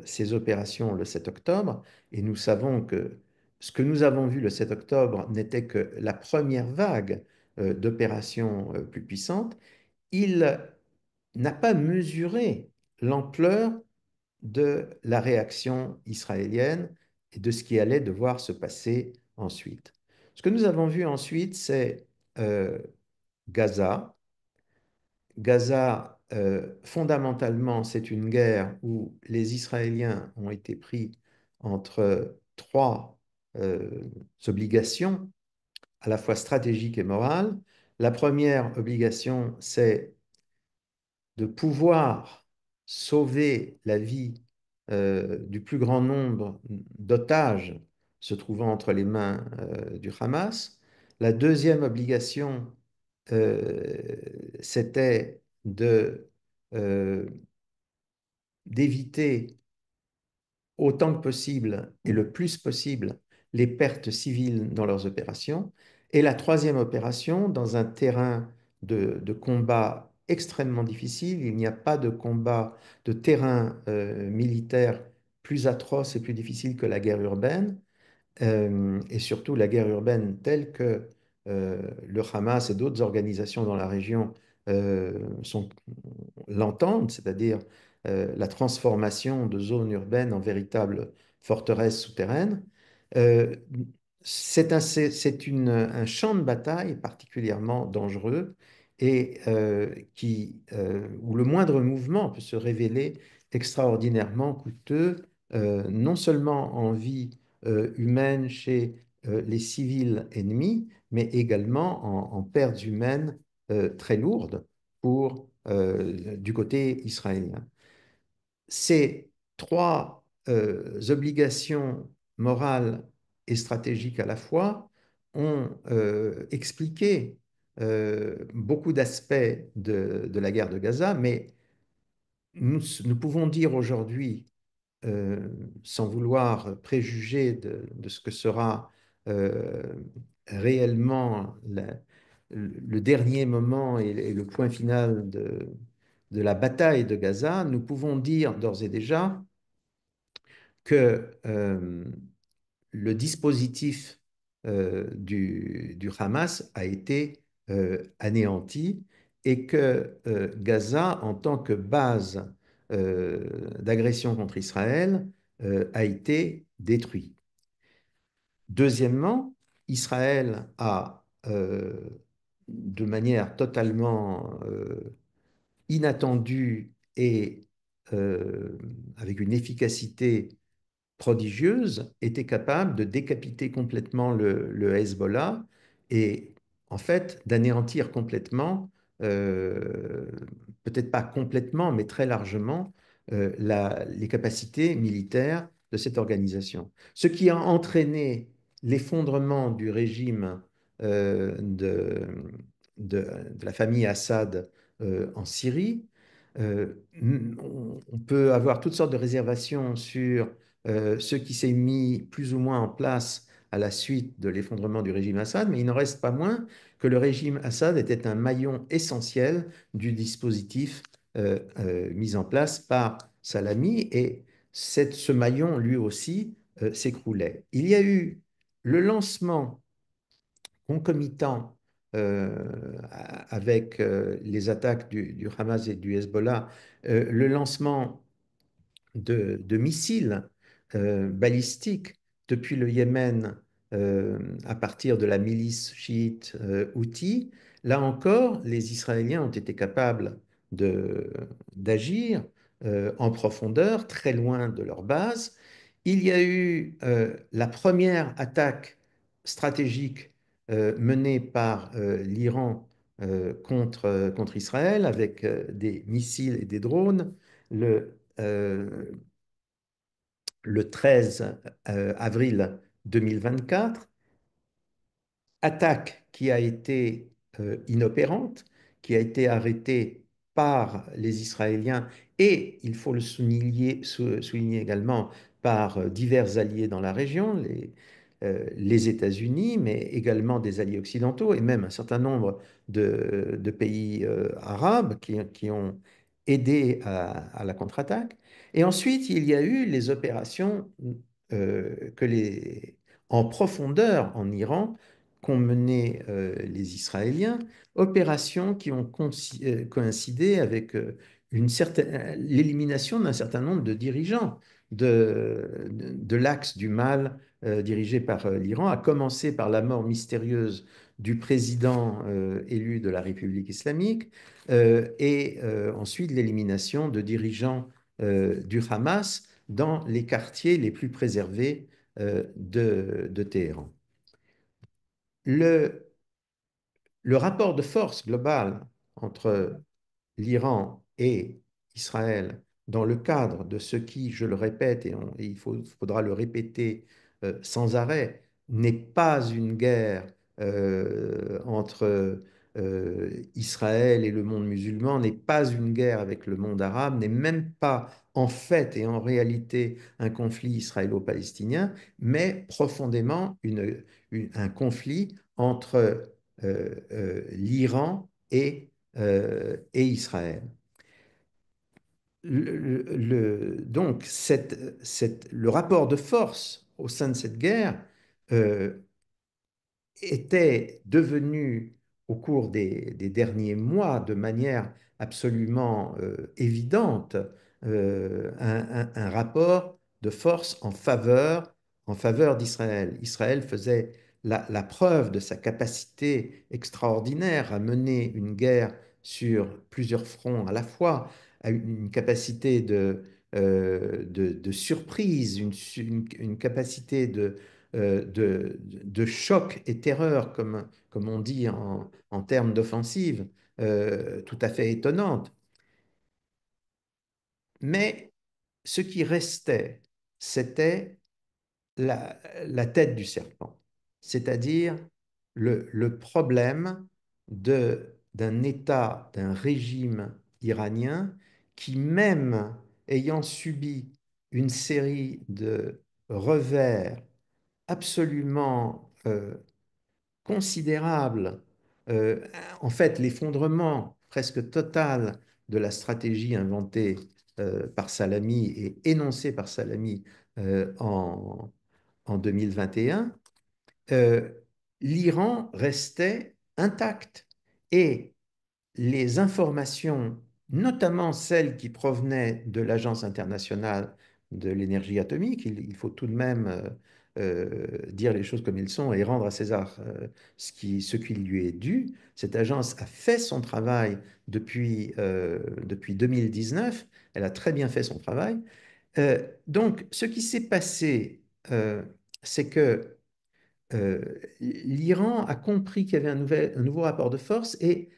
[SPEAKER 2] ses opérations le 7 octobre, et nous savons que ce que nous avons vu le 7 octobre n'était que la première vague d'opérations plus puissantes, il n'a pas mesuré l'ampleur de la réaction israélienne et de ce qui allait devoir se passer ensuite. Ce que nous avons vu ensuite, c'est euh, Gaza. Gaza, fondamentalement, c'est une guerre où les Israéliens ont été pris entre trois obligations, à la fois stratégiques et morales. La première obligation, c'est de pouvoir sauver la vie du plus grand nombre d'otages se trouvant entre les mains du Hamas. La deuxième obligation, c'était euh, d'éviter autant que possible et le plus possible les pertes civiles dans leurs opérations. Et la troisième opération, dans un terrain de combat extrêmement difficile, il n'y a pas de combat de terrain militaire plus atroce et plus difficile que la guerre urbaine, et surtout la guerre urbaine telle que le Hamas et d'autres organisations dans la région l'entendent, c'est-à-dire la transformation de zones urbaines en véritables forteresses souterraines. Euh, un champ de bataille particulièrement dangereux et où le moindre mouvement peut se révéler extraordinairement coûteux, non seulement en vie humaines chez les civils ennemis, mais également en pertes humaines très lourdes du côté israélien. Ces trois obligations morales et stratégiques à la fois ont expliqué beaucoup d'aspects de la guerre de Gaza, mais nous pouvons dire aujourd'hui euh, sans vouloir préjuger de ce que sera euh, réellement le dernier moment et le point final de la bataille de Gaza, nous pouvons dire d'ores et déjà que le dispositif du Hamas a été anéanti et que Gaza, en tant que base d'agression contre Israël, a été détruit. Deuxièmement, Israël a, de manière totalement inattendue et avec une efficacité prodigieuse, était capable de décapiter complètement le Hezbollah et en fait d'anéantir complètement, euh, peut-être pas complètement, mais très largement, les capacités militaires de cette organisation. Ce qui a entraîné l'effondrement du régime euh, de, de la famille Assad en Syrie. Euh, on peut avoir toutes sortes de réservations sur ce qui s'est mis plus ou moins en place à la suite de l'effondrement du régime Assad, mais il n'en reste pas moins que le régime Assad était un maillon essentiel du dispositif mis en place par Salami et ce maillon, lui aussi, s'écroulait. Il y a eu le lancement concomitant avec les attaques du Hamas et du Hezbollah, le lancement de missiles balistiques depuis le Yémen à partir de la milice chiite Houthi. Là encore, les Israéliens ont été capables d'agir en profondeur, très loin de leur base. Il y a eu la première attaque stratégique menée par l'Iran contre Israël avec des missiles et des drones le, euh, le 13 avril 2024, attaque qui a été inopérante, qui a été arrêtée par les Israéliens et, il faut le souligner également, par divers alliés dans la région, les États-Unis, mais également des alliés occidentaux et même un certain nombre de pays arabes qui ont aidé à la contre-attaque. Et ensuite, il y a eu les opérations en profondeur en Iran qu'ont mené les Israéliens, opérations qui ont coïncidé avec l'élimination d'un certain nombre de dirigeants de l'axe du mal dirigé par l'Iran, à commencer par la mort mystérieuse du président élu de la République islamique et ensuite l'élimination de dirigeants du Hamas dans les quartiers les plus préservés de Téhéran. Le, le rapport de force global entre l'Iran et Israël dans le cadre de ce qui, je le répète, et faudra le répéter sans arrêt, n'est pas une guerre entre Israël et le monde musulman, n'est pas une guerre avec le monde arabe, n'est même pas en fait et en réalité un conflit israélo-palestinien, mais profondément un conflit entre l'Iran et Israël. Donc, le rapport de force au sein de cette guerre euh, était devenu au cours des derniers mois de manière absolument évidente un rapport de force en faveur d'Israël. Israël faisait la preuve de sa capacité extraordinaire à mener une guerre sur plusieurs fronts à la fois, à une capacité de surprise, une capacité de choc et terreur, comme on dit en termes d'offensive, tout à fait étonnante. Mais ce qui restait, c'était la tête du serpent, c'est-à-dire le problème d'un État, d'un régime iranien qui, même ayant subi une série de revers absolument considérable, euh, en fait l'effondrement presque total de la stratégie inventée par Salami et énoncée par Salami en 2021, euh, l'Iran restait intact. Et les informations, notamment celles qui provenaient de l'Agence internationale de l'énergie atomique, il faut tout de même dire les choses comme elles sont et rendre à César ce qui lui est dû. Cette agence a fait son travail depuis 2019. Elle a très bien fait son travail. Donc, ce qui s'est passé, c'est que l'Iran a compris qu'il y avait un nouveau rapport de force et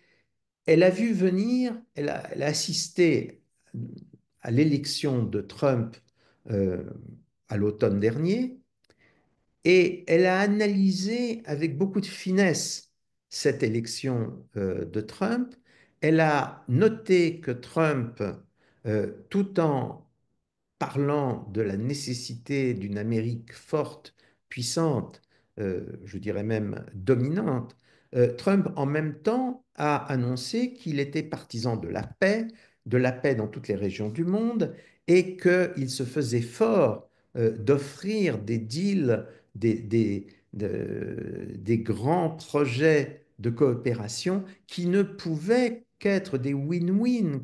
[SPEAKER 2] elle a vu venir, elle a assisté à l'élection de Trump euh, à l'automne dernier et elle a analysé avec beaucoup de finesse cette élection de Trump. Elle a noté que Trump, tout en parlant de la nécessité d'une Amérique forte, puissante, je dirais même dominante, Trump en même temps a annoncé qu'il était partisan de la paix dans toutes les régions du monde, et qu'il se faisait fort d'offrir des deals, des grands projets de coopération qui ne pouvaient qu'être des win-win,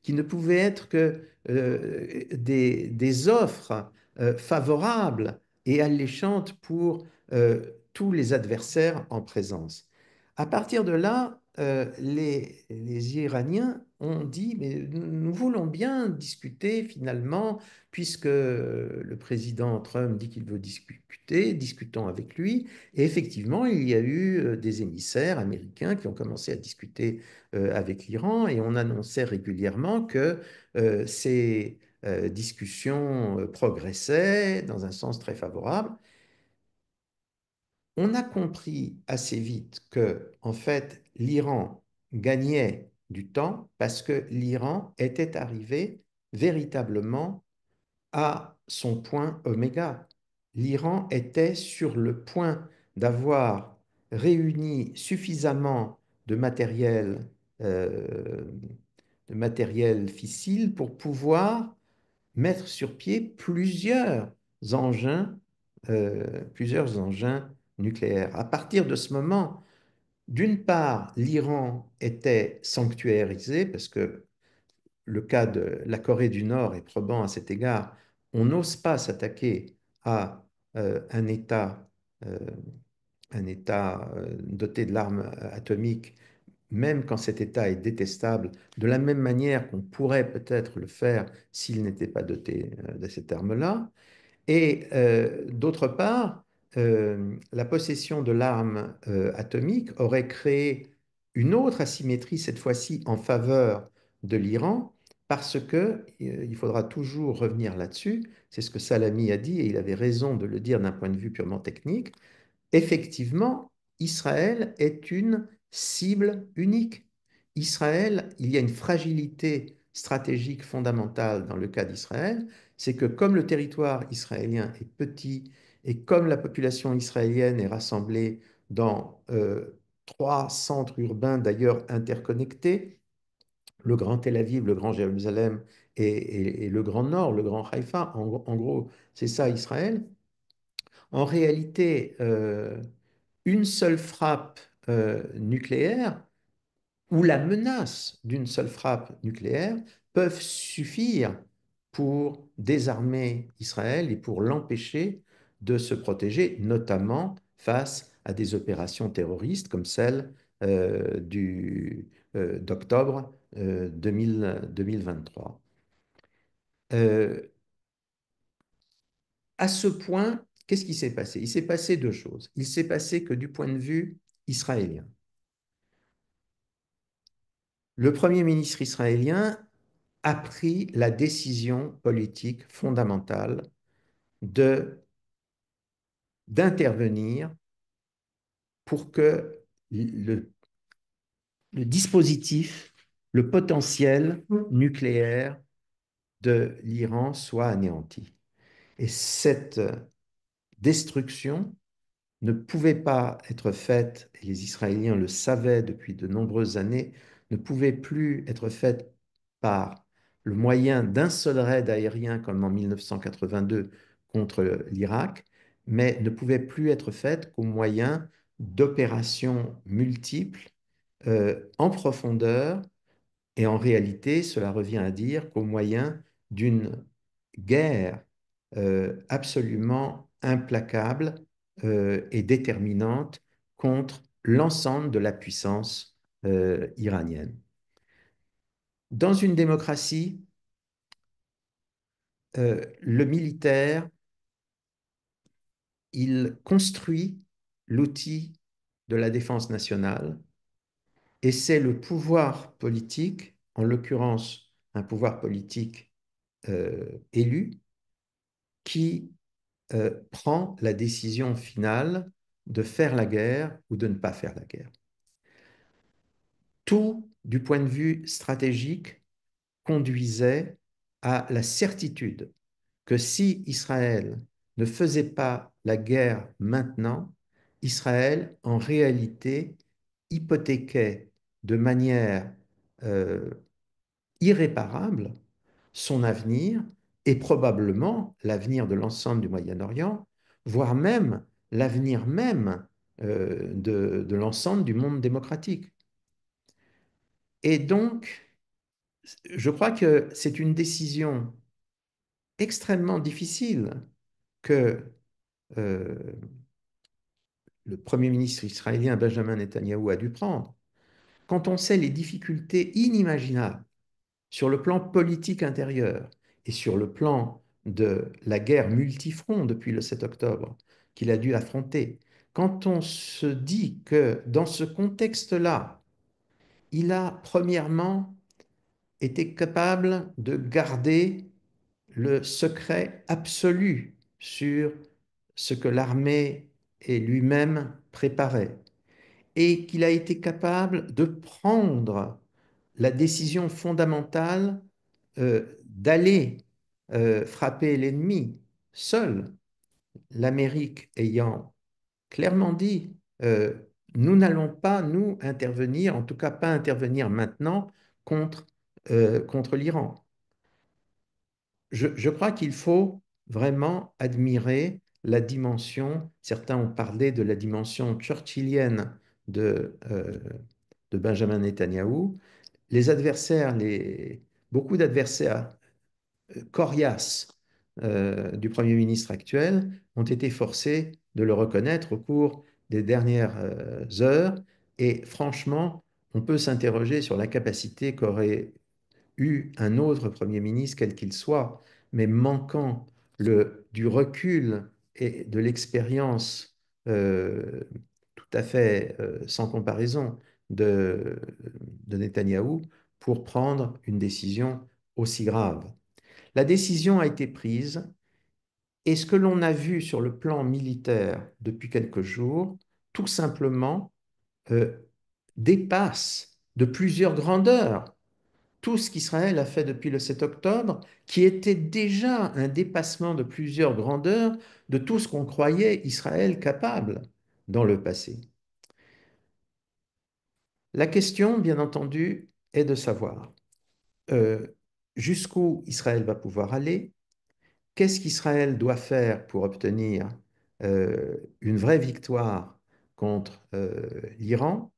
[SPEAKER 2] qui ne pouvaient être que des offres favorables et alléchantes pour tous les adversaires en présence. À partir de là, les Iraniens ont dit, mais nous voulons bien discuter finalement, puisque le président Trump dit qu'il veut discuter, discutons avec lui. Et effectivement, il y a eu des émissaires américains qui ont commencé à discuter avec l'Iran et on annonçait régulièrement que ces discussions progressaient dans un sens très favorable. On a compris assez vite que, en fait, l'Iran gagnait du temps parce que l'Iran était arrivé véritablement à son point oméga. L'Iran était sur le point d'avoir réuni suffisamment de matériel, euh, de matériel fissile pour pouvoir mettre sur pied plusieurs engins nucléaires. À partir de ce moment, d'une part, l'Iran était sanctuarisé parce que le cas de la Corée du Nord est probant à cet égard. On n'ose pas s'attaquer à un État, euh, doté de l'arme atomique, même quand cet État est détestable, de la même manière qu'on pourrait peut-être le faire s'il n'était pas doté de cette arme-là. Et d'autre part, la possession de l'arme atomique aurait créé une autre asymétrie, cette fois-ci en faveur de l'Iran, parce que, il faudra toujours revenir là-dessus, c'est ce que Salami a dit, et il avait raison de le dire d'un point de vue purement technique, effectivement, Israël est une cible unique. Israël, il y a une fragilité stratégique fondamentale dans le cas d'Israël, c'est que comme le territoire israélien est petit et comme la population israélienne est rassemblée dans trois centres urbains d'ailleurs interconnectés, le Grand Tel Aviv, le Grand Jérusalem et le Grand Nord, le Grand Haïfa, en gros, c'est ça Israël. En réalité, une seule frappe nucléaire ou la menace d'une seule frappe nucléaire peuvent suffire pour désarmer Israël et pour l'empêcher de se protéger, notamment face à des opérations terroristes comme celle d'octobre 2023. Euh, à ce point, qu'est-ce qui s'est passé? Il s'est passé deux choses. Il s'est passé que du point de vue israélien, le Premier ministre israélien a pris la décision politique fondamentale de d'intervenir pour que le, le dispositif, le potentiel nucléaire de l'Iran soit anéanti. Et cette destruction ne pouvait pas être faite, et les Israéliens le savaient depuis de nombreuses années, ne pouvait plus être faite par le moyen d'un seul raid aérien comme en 1982 contre l'Irak, mais ne pouvait plus être faite qu'au moyen d'opérations multiples en profondeur. Et en réalité, cela revient à dire qu'au moyen d'une guerre absolument implacable et déterminante contre l'ensemble de la puissance iranienne. Dans une démocratie, le militaire, il construit l'outil de la défense nationale et c'est le pouvoir politique, en l'occurrence un pouvoir politique élu, qui prend la décision finale de faire la guerre ou de ne pas faire la guerre. Tout, du point de vue stratégique, conduisait à la certitude que si Israël ne faisait pas la guerre maintenant, Israël, en réalité, hypothéquait de manière euh, irréparable son avenir et probablement l'avenir de l'ensemble du Moyen-Orient, voire même l'avenir même de l'ensemble du monde démocratique. Et donc, je crois que c'est une décision extrêmement difficile que euh, le Premier ministre israélien Benjamin Netanyahou a dû prendre, quand on sait les difficultés inimaginables sur le plan politique intérieur et sur le plan de la guerre multifront depuis le 7 octobre qu'il a dû affronter, quand on se dit que dans ce contexte-là, il a premièrement été capable de garder le secret absolu sur ce que l'armée et lui-même préparaient, et qu'il a été capable de prendre la décision fondamentale d'aller frapper l'ennemi seul, l'Amérique ayant clairement dit nous n'allons pas, nous, intervenir, en tout cas pas intervenir maintenant contre, contre l'Iran. Je crois qu'il faut vraiment admirer la dimension, certains ont parlé de la dimension churchillienne de Benjamin Netanyahou. Les adversaires, beaucoup d'adversaires coriaces du Premier ministre actuel ont été forcés de le reconnaître au cours des dernières heures. Et franchement, on peut s'interroger sur la capacité qu'aurait eu un autre Premier ministre, quel qu'il soit, mais manquant du recul et de l'expérience tout à fait sans comparaison de, de Netanyahou pour prendre une décision aussi grave. La décision a été prise et ce que l'on a vu sur le plan militaire depuis quelques jours, tout simplement, euh, dépasse de plusieurs grandeurs tout ce qu'Israël a fait depuis le 7 octobre, qui était déjà un dépassement de plusieurs grandeurs de tout ce qu'on croyait Israël capable dans le passé. La question, bien entendu, est de savoir euh, jusqu'où Israël va pouvoir aller, qu'est-ce qu'Israël doit faire pour obtenir une vraie victoire contre l'Iran,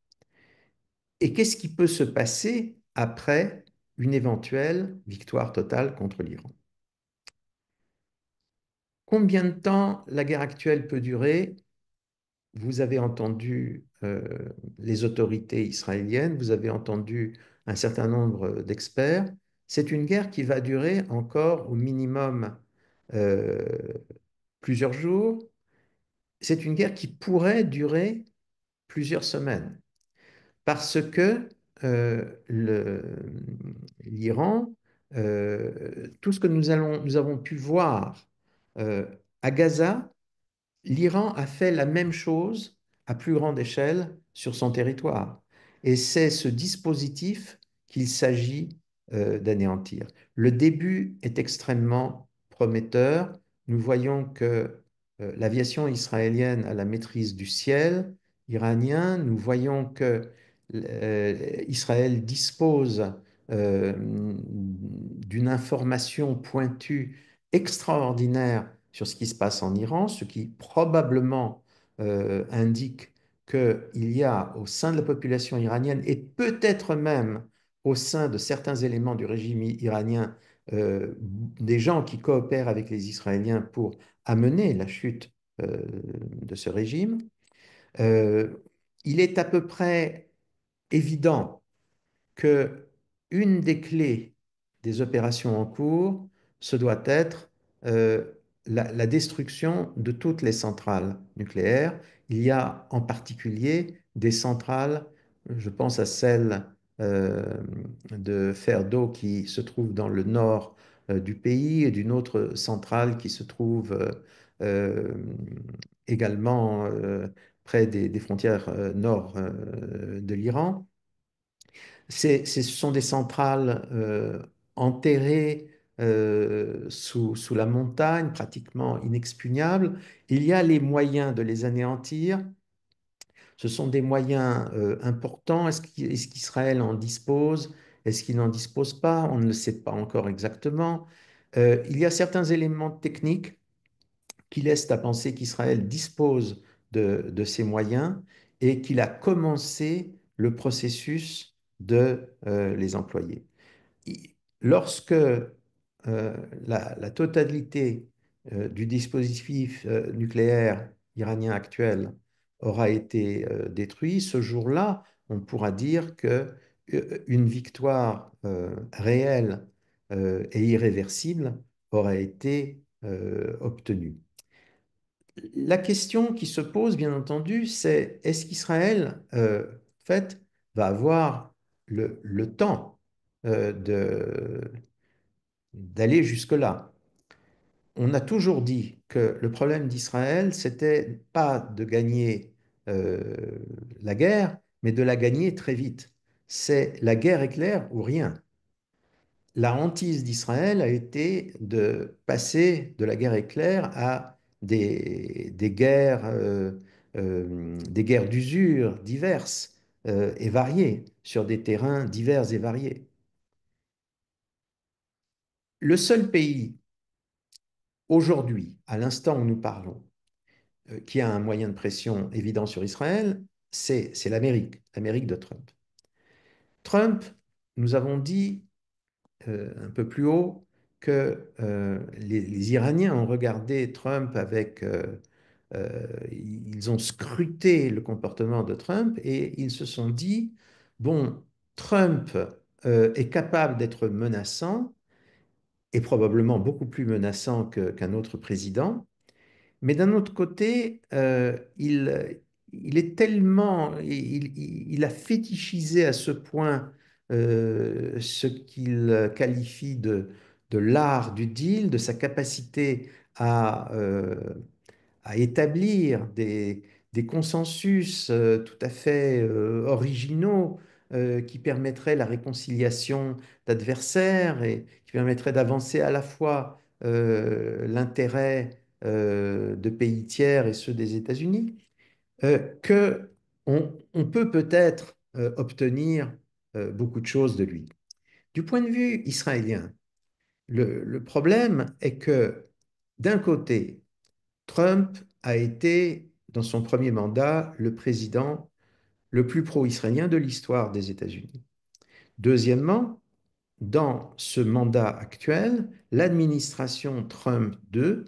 [SPEAKER 2] et qu'est-ce qui peut se passer après une éventuelle victoire totale contre l'Iran. Combien de temps la guerre actuelle peut durer? Vous avez entendu les autorités israéliennes, vous avez entendu un certain nombre d'experts. C'est une guerre qui va durer encore au minimum euh, plusieurs jours. C'est une guerre qui pourrait durer plusieurs semaines parce que l'Iran, tout ce que nous avons pu voir euh, à Gaza, l'Iran a fait la même chose à plus grande échelle sur son territoire. Et c'est ce dispositif qu'il s'agit d'anéantir. Le début est extrêmement prometteur. Nous voyons que l'aviation israélienne a la maîtrise du ciel iranien. Nous voyons que Israël dispose d'une information pointue extraordinaire sur ce qui se passe en Iran, ce qui probablement indique qu'il y a au sein de la population iranienne et peut-être même au sein de certains éléments du régime iranien des gens qui coopèrent avec les Israéliens pour amener la chute de ce régime, euh, il est à peu près évident que une des clés des opérations en cours, ce doit être euh, la destruction de toutes les centrales nucléaires. Il y a en particulier des centrales, je pense à celle euh, de Ferdo qui se trouve dans le nord du pays et d'une autre centrale qui se trouve euh, également près des frontières nord de l'Iran. Ce sont des centrales enterrées sous la montagne, pratiquement inexpugnables. Il y a les moyens de les anéantir. Ce sont des moyens importants. Est-ce qu'Israël en dispose? Est-ce qu'il n'en dispose pas? On ne le sait pas encore exactement. Il y a certains éléments techniques qui laissent à penser qu'Israël dispose de ces moyens et qu'il a commencé le processus de les employer. Lorsque la totalité du dispositif nucléaire iranien actuel aura été détruit, ce jour-là, on pourra dire que une victoire réelle et irréversible aura été obtenue. La question qui se pose, bien entendu, c'est est-ce qu'Israël, en fait, va avoir le temps d'aller jusque-là? On a toujours dit que le problème d'Israël, c'était pas de gagner euh, la guerre, mais de la gagner très vite. C'est la guerre éclair ou rien. La hantise d'Israël a été de passer de la guerre éclair à des guerres d'usure diverses et variées sur des terrains divers et variés. Le seul pays aujourd'hui, à l'instant où nous parlons, qui a un moyen de pression évident sur Israël, c'est l'Amérique, l'Amérique de Trump. Trump, nous avons dit un peu plus haut que les Iraniens ont regardé Trump ils ont scruté le comportement de Trump et ils se sont dit, bon, Trump est capable d'être menaçant et probablement beaucoup plus menaçant qu'un autre président. Mais d'un autre côté, il est tellement, il a fétichisé à ce point ce qu'il qualifie de l'art du deal, de sa capacité à établir des consensus tout à fait originaux qui permettraient la réconciliation d'adversaires et qui permettraient d'avancer à la fois l'intérêt de pays tiers et ceux des États-Unis, que on peut peut-être obtenir beaucoup de choses de lui. Du point de vue israélien, le problème est que d'un côté, Trump a été, dans son premier mandat, le président le plus pro-israélien de l'histoire des États-Unis. Deuxièmement, dans ce mandat actuel, l'administration Trump 2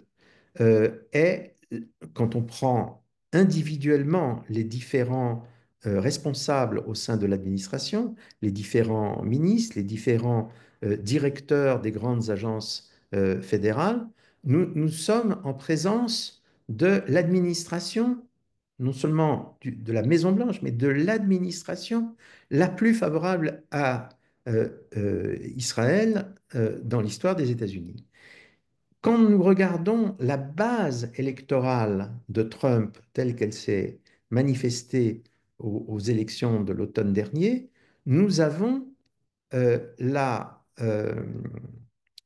[SPEAKER 2] est, quand on prend individuellement les différents responsables au sein de l'administration, les différents ministres, les différents directeurs des grandes agences fédérales, nous sommes en présence de l'administration, non seulement de la Maison-Blanche, mais de l'administration la plus favorable à Israël dans l'histoire des États-Unis. Quand nous regardons la base électorale de Trump telle qu'elle s'est manifestée aux élections de l'automne dernier, nous avons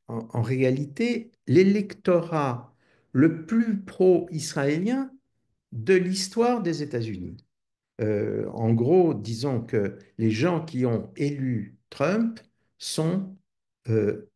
[SPEAKER 2] en réalité l'électorat le plus pro-israélien de l'histoire des États-Unis. En gros, disons que les gens qui ont élu Trump sont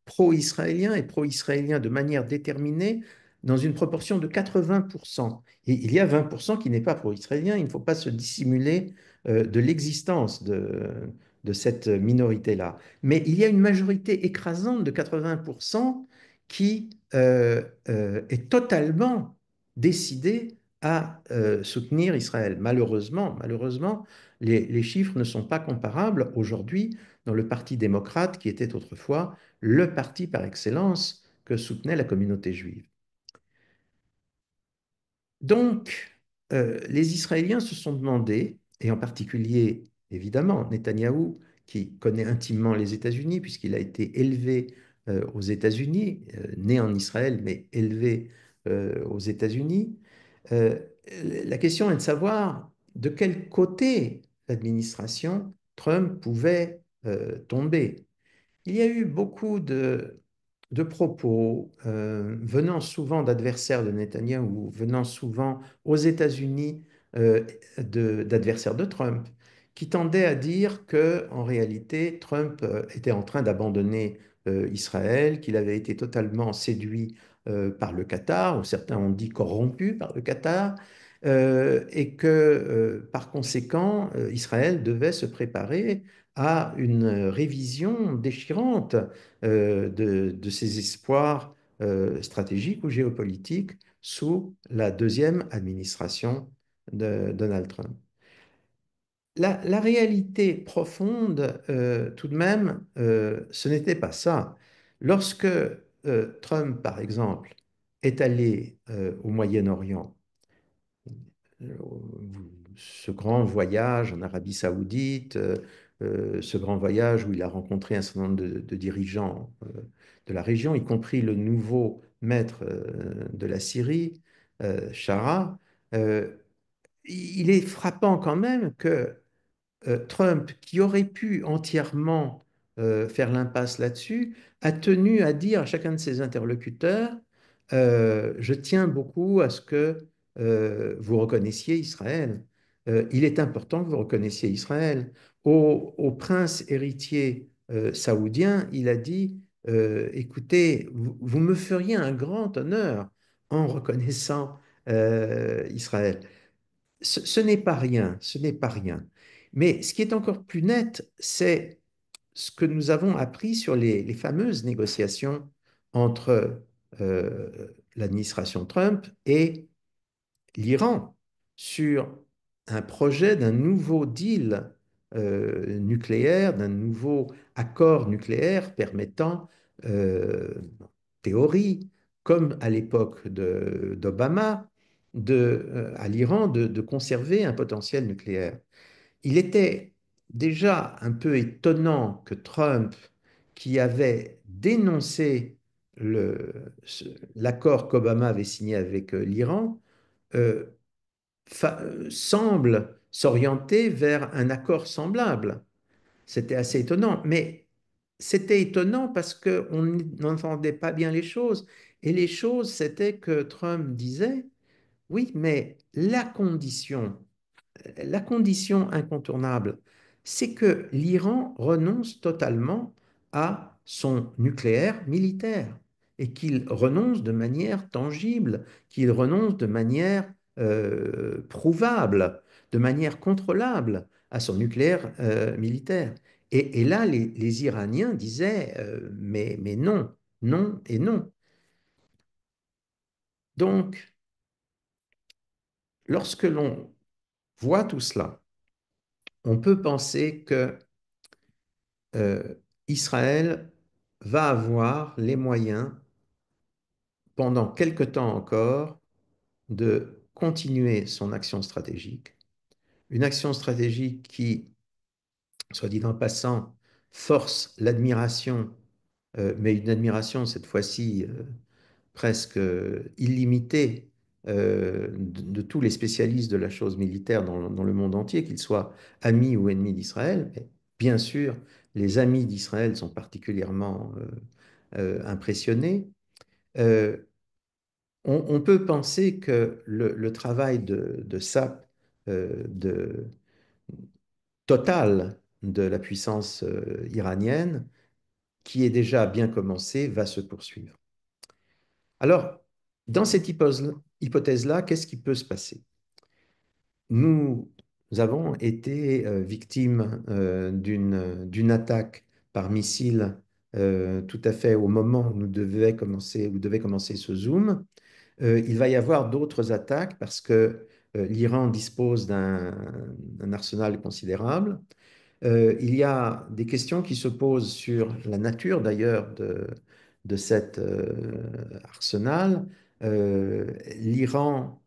[SPEAKER 2] pro-israéliens et pro-israéliens de manière déterminée dans une proportion de 80%. Et il y a 20% qui n'est pas pro-israélien. Il ne faut pas se dissimuler de l'existence de cette minorité-là. Mais il y a une majorité écrasante de 80% qui est totalement décidée à soutenir Israël. Malheureusement, les chiffres ne sont pas comparables aujourd'hui dans le Parti démocrate, qui était autrefois le parti par excellence que soutenait la communauté juive. Donc, les Israéliens se sont demandé, et en particulier, évidemment, Netanyahou, qui connaît intimement les États-Unis, puisqu'il a été élevé aux États-Unis, né en Israël, mais élevé aux États-Unis. Euh, la question est de savoir de quel côté l'administration Trump pouvait tomber. Il y a eu beaucoup de propos venant souvent d'adversaires de Netanyahou, venant souvent aux États-Unis d'adversaires de Trump, qui tendaient à dire que, en réalité, Trump était en train d'abandonner Israël, qu'il avait été totalement séduit par le Qatar, ou certains ont dit corrompu par le Qatar, et que, par conséquent, Israël devait se préparer à une révision déchirante de ses espoirs stratégiques ou géopolitiques sous la deuxième administration de Donald Trump. La réalité profonde, tout de même, ce n'était pas ça. Lorsque Trump, par exemple, est allé au Moyen-Orient, euh, ce grand voyage en Arabie Saoudite, ce grand voyage où il a rencontré un certain nombre de dirigeants de la région, y compris le nouveau maître de la Syrie, Shara, euh, il est frappant quand même que Trump, qui aurait pu entièrement faire l'impasse là-dessus, a tenu à dire à chacun de ses interlocuteurs, je tiens beaucoup à ce que vous reconnaissiez Israël. Il est important que vous reconnaissiez Israël. Au prince héritier saoudien, il a dit, écoutez, vous me feriez un grand honneur en reconnaissant Israël. Ce n'est pas rien, ce n'est pas rien. Mais ce qui est encore plus net, c'est ce que nous avons appris sur les fameuses négociations entre l'administration Trump et l'Iran sur un projet d'un nouveau deal nucléaire, d'un nouveau accord nucléaire permettant, en théorie, comme à l'époque d'Obama, à l'Iran de conserver un potentiel nucléaire. Il était déjà un peu étonnant que Trump, qui avait dénoncé l'accord qu'Obama avait signé avec l'Iran, euh, semble s'orienter vers un accord semblable. C'était assez étonnant, mais c'était étonnant parce qu'on n'entendait pas bien les choses. Et les choses, c'était que Trump disait, oui, mais la condition incontournable, c'est que l'Iran renonce totalement à son nucléaire militaire et qu'il renonce de manière tangible, qu'il renonce de manière prouvable, de manière contrôlable à son nucléaire militaire. Et là, les Iraniens disaient, mais non, non et non. Donc, lorsque l'on voit tout cela, on peut penser que euh, Israël va avoir les moyens, pendant quelque temps encore, de continuer son action stratégique. Une action stratégique qui, soit dit en passant, force l'admiration, mais une admiration cette fois-ci presque illimitée de tous les spécialistes de la chose militaire dans le monde entier, qu'ils soient amis ou ennemis d'Israël. Mais bien sûr, les amis d'Israël sont particulièrement impressionnés. Euh, on peut penser que le travail de sape total de la puissance iranienne, qui est déjà bien commencé, va se poursuivre. Alors, Dans cette hypothèse-là, qu'est-ce qui peut se passer? Nous avons été victimes d'une attaque par missile tout à fait au moment où devait commencer ce Zoom. Il va y avoir d'autres attaques parce que l'Iran dispose d'un arsenal considérable. Il y a des questions qui se posent sur la nature d'ailleurs de cet arsenal. L'Iran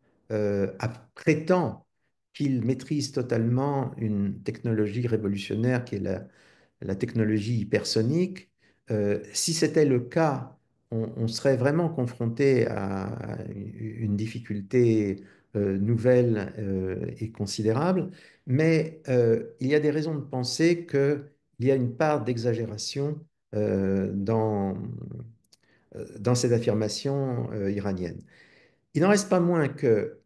[SPEAKER 2] prétend qu'il maîtrise totalement une technologie révolutionnaire qui est la technologie hypersonique. Si c'était le cas, on serait vraiment confronté à une difficulté nouvelle et considérable. Mais il y a des raisons de penser qu'il y a une part d'exagération dans cette affirmation iranienne. Il n'en reste pas moins que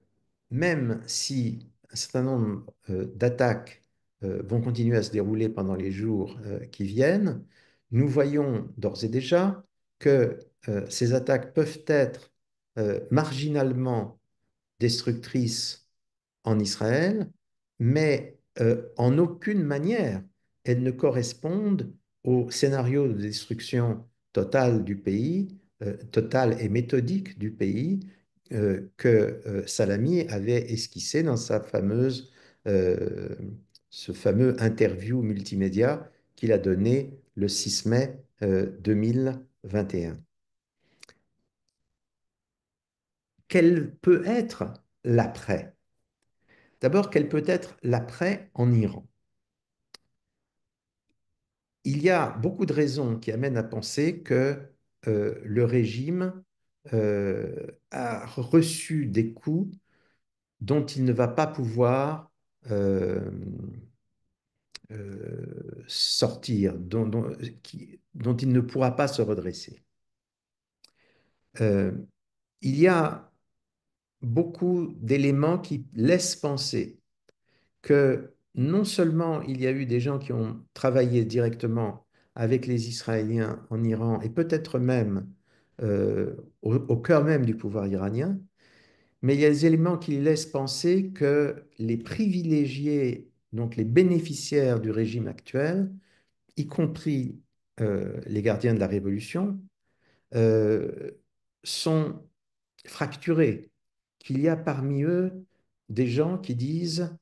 [SPEAKER 2] même si un certain nombre d'attaques vont continuer à se dérouler pendant les jours qui viennent, nous voyons d'ores et déjà que ces attaques peuvent être marginalement destructrices en Israël, mais en aucune manière elles ne correspondent au scénario de destruction totale du pays, totale et méthodique du pays, que Salami avait esquissé dans euh, ce fameux interview multimédia qu'il a donné le 6 mai 2021. Quel peut être l'après? D'abord, quel peut être l'après en Iran? Il y a beaucoup de raisons qui amènent à penser que le régime a reçu des coups dont il ne va pas pouvoir euh, sortir, dont il ne pourra pas se redresser. Euh, il y a beaucoup d'éléments qui laissent penser que non seulement il y a eu des gens qui ont travaillé directement avec les Israéliens en Iran et peut-être même au cœur même du pouvoir iranien, mais il y a des éléments qui laissent penser que les privilégiés, donc les bénéficiaires du régime actuel, y compris les gardiens de la Révolution, euh, sont fracturés, qu'il y a parmi eux des gens qui disent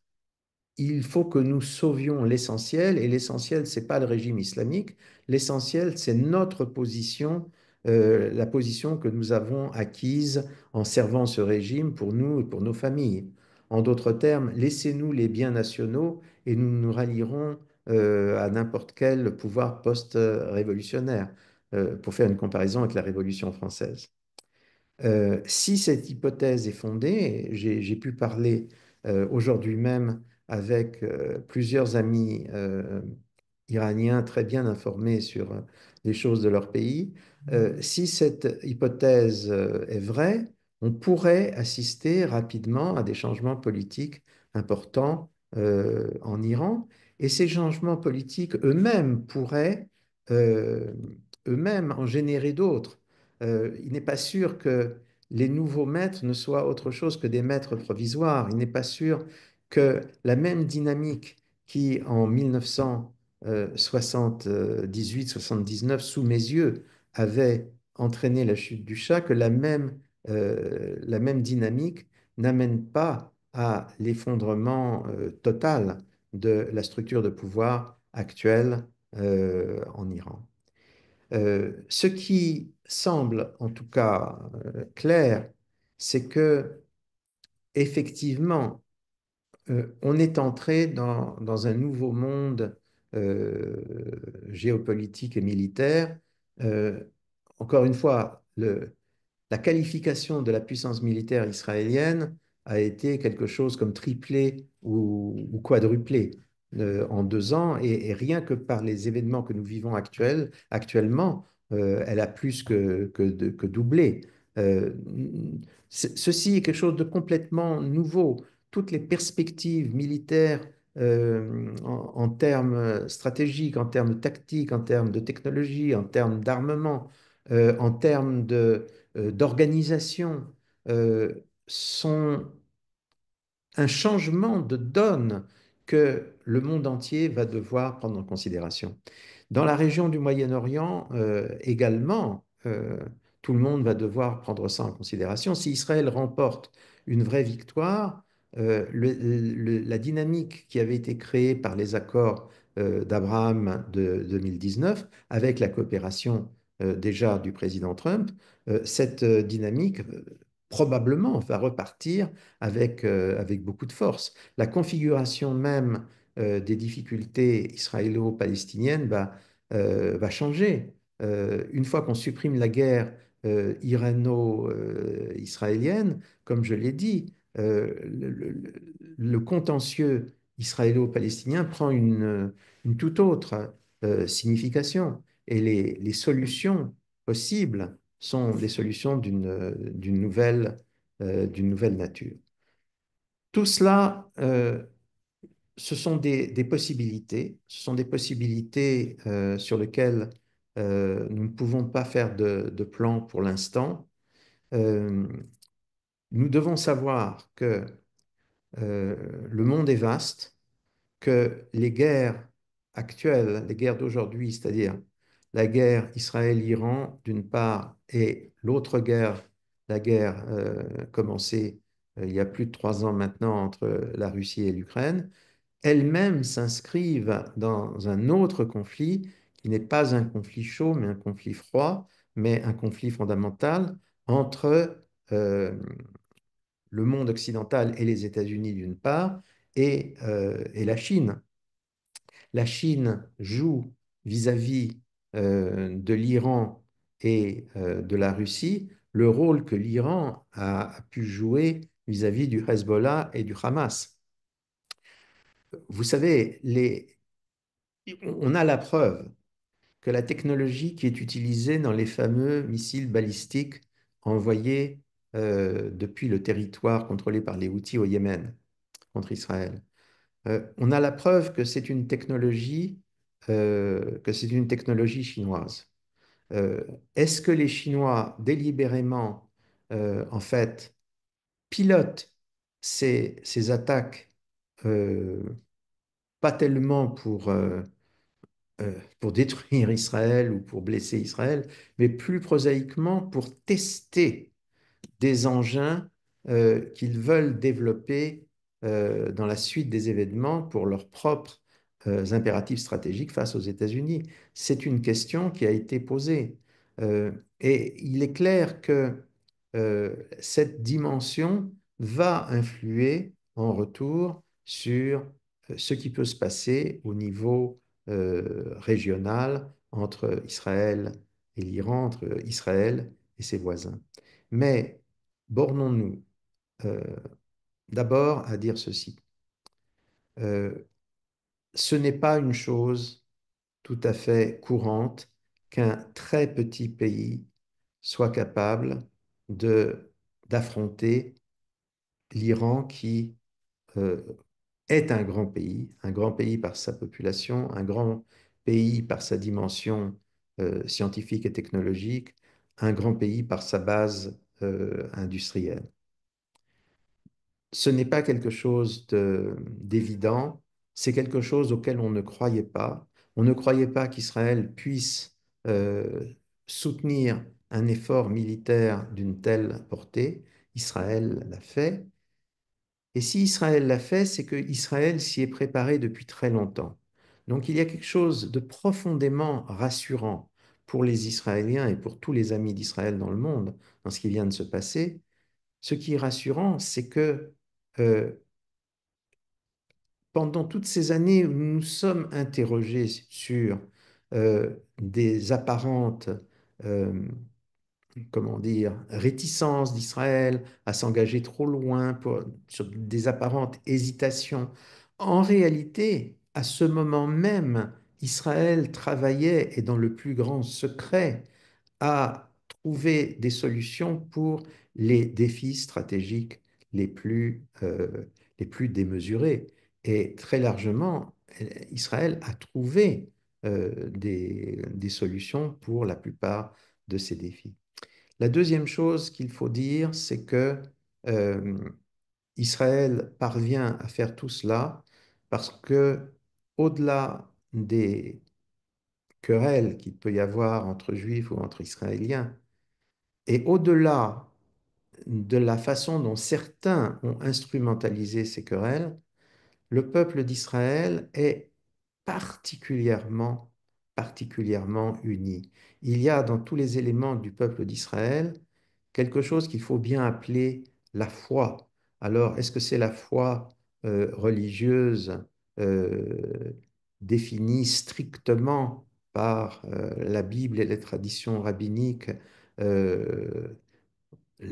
[SPEAKER 2] il faut que nous sauvions l'essentiel, et l'essentiel, ce n'est pas le régime islamique, l'essentiel, c'est notre position, la position que nous avons acquise en servant ce régime pour nous et pour nos familles. En d'autres termes, laissez-nous les biens nationaux et nous nous rallierons à n'importe quel pouvoir post-révolutionnaire, pour faire une comparaison avec la Révolution française. Si cette hypothèse est fondée, j'ai pu parler aujourd'hui même avec plusieurs amis iraniens très bien informés sur les choses de leur pays. Si cette hypothèse est vraie, on pourrait assister rapidement à des changements politiques importants en Iran. Et ces changements politiques eux-mêmes pourraient euh, eux-mêmes en générer d'autres. Il n'est pas sûr que les nouveaux maîtres ne soient autre chose que des maîtres provisoires. Il n'est pas sûr que la même dynamique qui, en 1978-79, sous mes yeux, avait entraîné la chute du Shah, que la même dynamique n'amène pas à l'effondrement total de la structure de pouvoir actuelle en Iran. Ce qui semble en tout cas clair, c'est que effectivement, on est entré dans un nouveau monde géopolitique et militaire. Euh, Encore une fois, la qualification de la puissance militaire israélienne a été quelque chose comme triplé ou quadruplé en 2 ans, et rien que par les événements que nous vivons actuellement, elle a plus que doublé. Euh, Ceci est quelque chose de complètement nouveau. Toutes les perspectives militaires en termes stratégiques, en termes tactiques, en termes de technologie, en termes d'armement, en termes d'organisation sont un changement de donne que le monde entier va devoir prendre en considération. Dans la région du Moyen-Orient également, tout le monde va devoir prendre ça en considération. Si Israël remporte une vraie victoire, la dynamique qui avait été créée par les accords d'Abraham de 2019, avec la coopération déjà du président Trump, cette dynamique probablement va repartir avec beaucoup de force. La configuration même des difficultés israélo-palestiniennes va changer. Une fois qu'on supprime la guerre irano-israélienne, comme je l'ai dit, le contentieux israélo-palestinien prend une toute autre signification. Et les solutions possibles sont des solutions d'une nouvelle nature. Tout cela, ce sont des possibilités, ce sont des possibilités sur lesquelles nous ne pouvons pas faire de plan pour l'instant. Euh, Nous devons savoir que le monde est vaste, que les guerres actuelles, les guerres d'aujourd'hui, c'est-à-dire la guerre Israël-Iran d'une part et l'autre guerre, la guerre commencée il y a plus de 3 ans maintenant entre la Russie et l'Ukraine, elles-mêmes s'inscrivent dans un autre conflit qui n'est pas un conflit chaud, mais un conflit froid, mais un conflit fondamental entre euh, le monde occidental et les États-Unis d'une part, et la Chine. La Chine joue vis-à-vis de l'Iran et de la Russie le rôle que l'Iran a pu jouer vis-à-vis du Hezbollah et du Hamas. Vous savez, on a la preuve que la technologie qui est utilisée dans les fameux missiles balistiques envoyés depuis le territoire contrôlé par les Houthis au Yémen contre Israël, on a la preuve que c'est une technologie chinoise. Euh, Est-ce que les Chinois délibérément, en fait, pilotent ces attaques, euh, pas tellement pour détruire Israël ou pour blesser Israël, mais plus prosaïquement pour tester des engins qu'ils veulent développer dans la suite des événements pour leurs propres impératifs stratégiques face aux États-Unis? C'est une question qui a été posée. Et il est clair que cette dimension va influer en retour sur ce qui peut se passer au niveau régional entre Israël et l'Iran, entre Israël et ses voisins. Mais bornons-nous euh, d'abord à dire ceci. Euh, Ce n'est pas une chose tout à fait courante qu'un très petit pays soit capable de d'affronter l'Iran qui euh, est un grand pays par sa population, un grand pays par sa dimension scientifique et technologique, un grand pays par sa base industrielle. Ce n'est pas quelque chose d'évident, c'est quelque chose auquel on ne croyait pas. On ne croyait pas qu'Israël puisse soutenir un effort militaire d'une telle portée. Israël l'a fait. Et si Israël l'a fait, c'est que Israël s'y est préparé depuis très longtemps. Donc il y a quelque chose de profondément rassurant pour les Israéliens et pour tous les amis d'Israël dans le monde, dans ce qui vient de se passer. Ce qui est rassurant, c'est que euh, pendant toutes ces années où nous nous sommes interrogés sur des apparentes, euh, comment dire, réticences d'Israël à s'engager trop loin sur des apparentes hésitations, en réalité, à ce moment même, Israël travaillait, et dans le plus grand secret, à trouver des solutions pour les défis stratégiques les les plus démesurés. Et très largement, Israël a trouvé des solutions pour la plupart de ces défis. La deuxième chose qu'il faut dire, c'est que euh, Israël parvient à faire tout cela parce que, au-delà des querelles qu'il peut y avoir entre juifs ou entre Israéliens, et au-delà de la façon dont certains ont instrumentalisé ces querelles, le peuple d'Israël est particulièrement, particulièrement uni. Il y a dans tous les éléments du peuple d'Israël quelque chose qu'il faut bien appeler la foi. Alors, est-ce que c'est la foi religieuse euh, définie strictement par la Bible et les traditions rabbiniques? euh,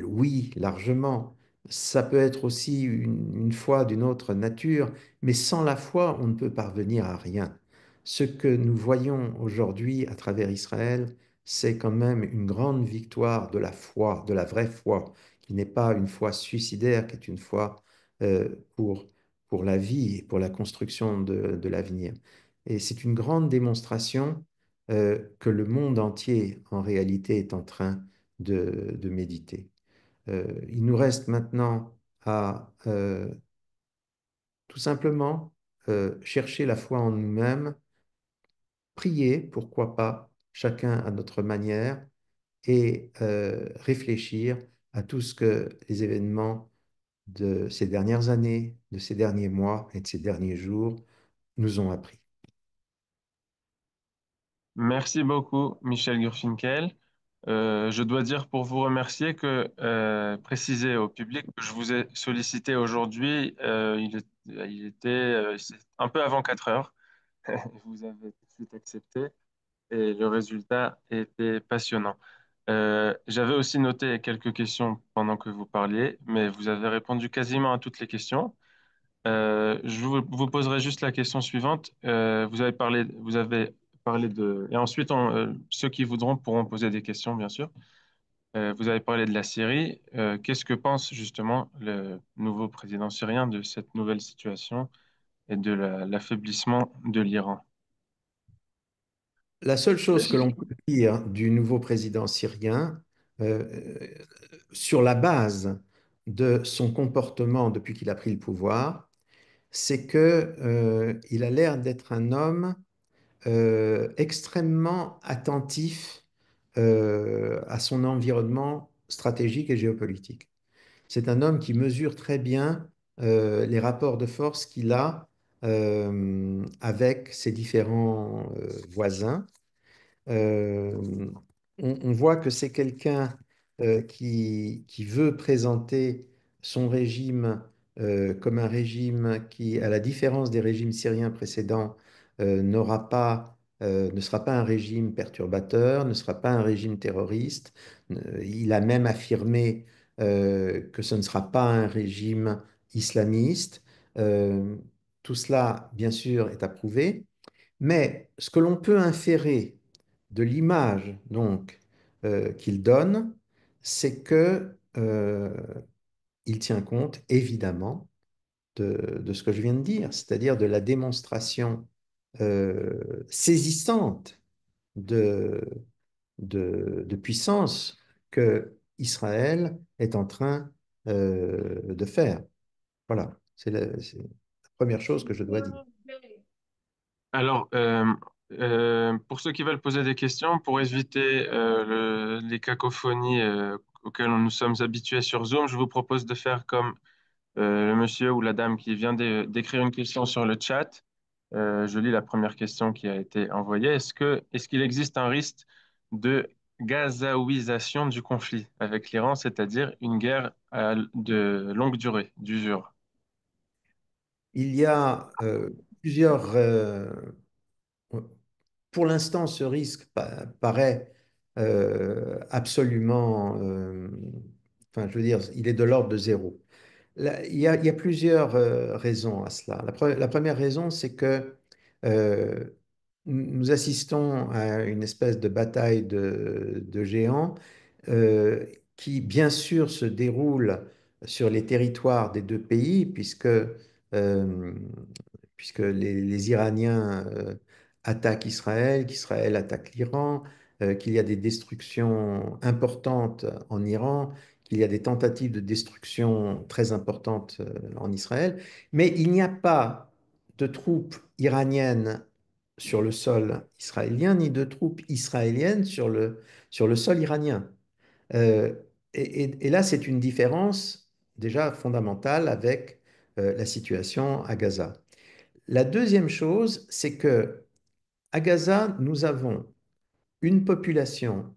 [SPEAKER 2] oui, largement. Ça peut être aussi une foi d'une autre nature, mais sans la foi, on ne peut parvenir à rien. Ce que nous voyons aujourd'hui à travers Israël, c'est quand même une grande victoire de la foi, de la vraie foi, qui n'est pas une foi suicidaire, qui est une foi euh, pour, pour la vie et pour la construction de l'avenir. Et c'est une grande démonstration que le monde entier, en réalité, est en train de méditer. Il nous reste maintenant à tout simplement chercher la foi en nous-mêmes, prier, pourquoi pas, chacun à notre manière, et réfléchir à tout ce que les événements de ces dernières années, de ces derniers mois et de ces derniers jours nous ont appris.
[SPEAKER 1] Merci beaucoup, Michel Gurfinkel. Je dois dire pour vous remercier que préciser au public que je vous ai sollicité aujourd'hui, il était c'est un peu avant 4 heures. Vous avez tout de suite accepté et le résultat était passionnant. J'avais aussi noté quelques questions pendant que vous parliez, mais vous avez répondu quasiment à toutes les questions. Vous poserai juste la question suivante. Vous avez parlé de, et ensuite ceux qui voudront pourront poser des questions, bien sûr. Vous avez parlé de la Syrie. Qu'est-ce que pense justement le nouveau président syrien de cette nouvelle situation et de l'affaiblissement de l'Iran?
[SPEAKER 2] La seule chose que l'on peut dire du nouveau président syrien, sur la base de son comportement depuis qu'il a pris le pouvoir, c'est que, il a l'air d'être un homme extrêmement attentif à son environnement stratégique et géopolitique. C'est un homme qui mesure très bien les rapports de force qu'il a avec ses différents voisins. Euh, on voit que c'est quelqu'un qui veut présenter son régime comme un régime qui, à la différence des régimes syriens précédents, ne sera pas un régime perturbateur, ne sera pas un régime terroriste. Il a même affirmé que ce ne sera pas un régime islamiste. Euh, Tout cela, bien sûr, est approuvé. Mais ce que l'on peut inférer de l'image donc qu'il donne, c'est que il tient compte évidemment de ce que je viens de dire, c'est-à-dire de la démonstration saisissante de, de puissance que Israël est en train de faire. Voilà, c'est la première chose que je dois dire.
[SPEAKER 1] Alors, pour ceux qui veulent poser des questions, pour éviter les cacophonies auxquelles nous sommes habitués sur Zoom, je vous propose de faire comme le monsieur ou la dame qui vient d'écrire une question sur le chat. Je lis la première question qui a été envoyée. Est-ce qu'il existe un risque de gazaouisation du conflit avec l'Iran, c'est-à-dire une guerre de longue durée, d'usure?
[SPEAKER 2] Il y a plusieurs pour l'instant, ce risque paraît absolument, enfin, je veux dire, il est de l'ordre de zéro. Il y a plusieurs raisons à cela. La première raison, c'est que euh, nous assistons à une espèce de bataille de géants euh, qui, bien sûr, se déroule sur les territoires des deux pays, puisque les Iraniens attaquent Israël, qu'Israël attaque l'Iran. qu'il y a des destructions importantes en Iran, qu'il y a des tentatives de destruction très importantes en Israël, mais il n'y a pas de troupes iraniennes sur le sol israélien, ni de troupes israéliennes sur le sol iranien. Euh, et là, c'est une différence déjà fondamentale avec la situation à Gaza. La deuxième chose, c'est que à Gaza, nous avons une population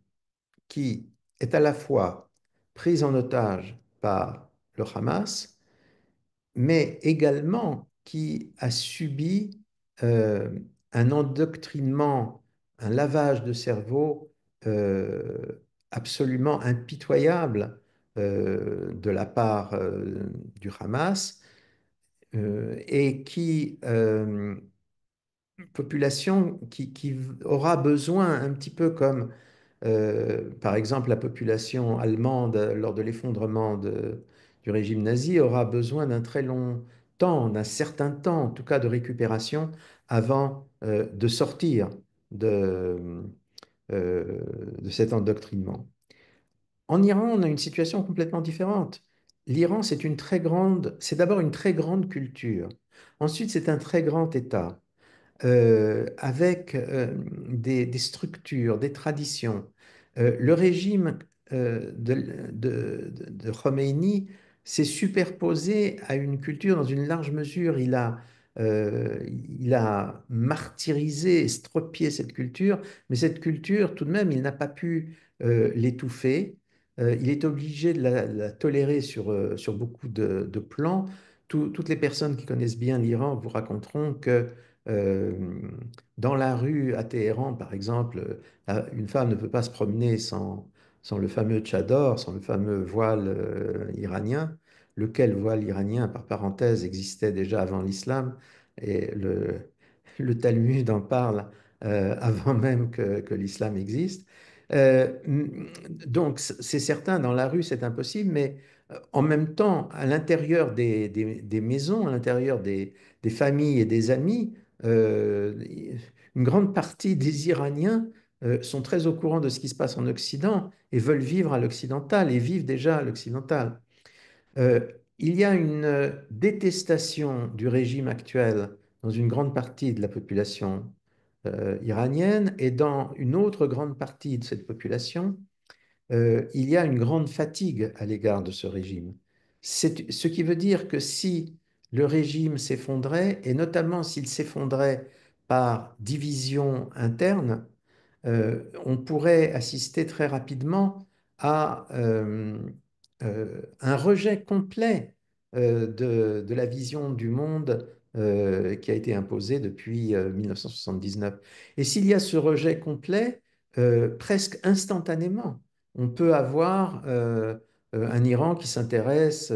[SPEAKER 2] qui est à la fois prise en otage par le Hamas, mais également qui a subi euh, un endoctrinement, un lavage de cerveau absolument impitoyable de la part du Hamas et qui population qui aura besoin un petit peu comme par exemple, la population allemande, lors de l'effondrement du régime nazi, aura besoin d'un très long temps, d'un certain temps, en tout cas de récupération, avant de sortir de, euh, de cet endoctrinement. En Iran, on a une situation complètement différente. L'Iran, c'est d'abord une très grande culture. Ensuite, c'est un très grand État avec des structures, des traditions. Le régime de Khomeini s'est superposé à une culture dans une large mesure. Il a martyrisé, estropié cette culture, mais cette culture, tout de même, il n'a pas pu l'étouffer. Il est obligé de la tolérer sur beaucoup de plans. Toutes les personnes qui connaissent bien l'Iran vous raconteront que euh, dans la rue à Téhéran, par exemple, une femme ne peut pas se promener sans le fameux tchador, sans le fameux voile iranien, lequel voile iranien, par parenthèse, existait déjà avant l'islam, et le Talmud en parle avant même que l'islam existe. Euh, donc, c'est certain, dans la rue, c'est impossible, mais en même temps, à l'intérieur des maisons, à l'intérieur des familles et des amis, euh, une grande partie des Iraniens sont très au courant de ce qui se passe en Occident et veulent vivre à l'occidental et vivent déjà à l'occidental. Euh, il y a une détestation du régime actuel dans une grande partie de la population iranienne et dans une autre grande partie de cette population, il y a une grande fatigue à l'égard de ce régime. C'est ce qui veut dire que si le régime s'effondrait, et notamment s'il s'effondrait par division interne, on pourrait assister très rapidement à un rejet complet de la vision du monde qui a été imposée depuis 1979. Et s'il y a ce rejet complet, presque instantanément, on peut avoir un Iran qui s'intéresse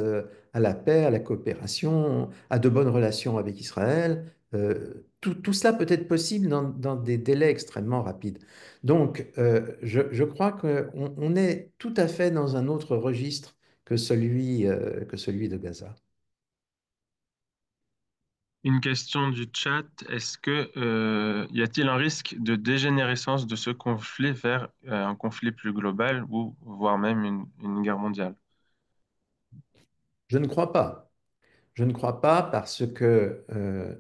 [SPEAKER 2] à la paix, à la coopération, à de bonnes relations avec Israël. Tout cela peut être possible dans des délais extrêmement rapides. Donc, je crois qu'on est tout à fait dans un autre registre que celui de Gaza.
[SPEAKER 1] Une question du chat, est-ce que y a-t-il un risque de dégénérescence de ce conflit vers un conflit plus global ou voire même une guerre mondiale?
[SPEAKER 2] Je ne crois pas. Je ne crois pas parce que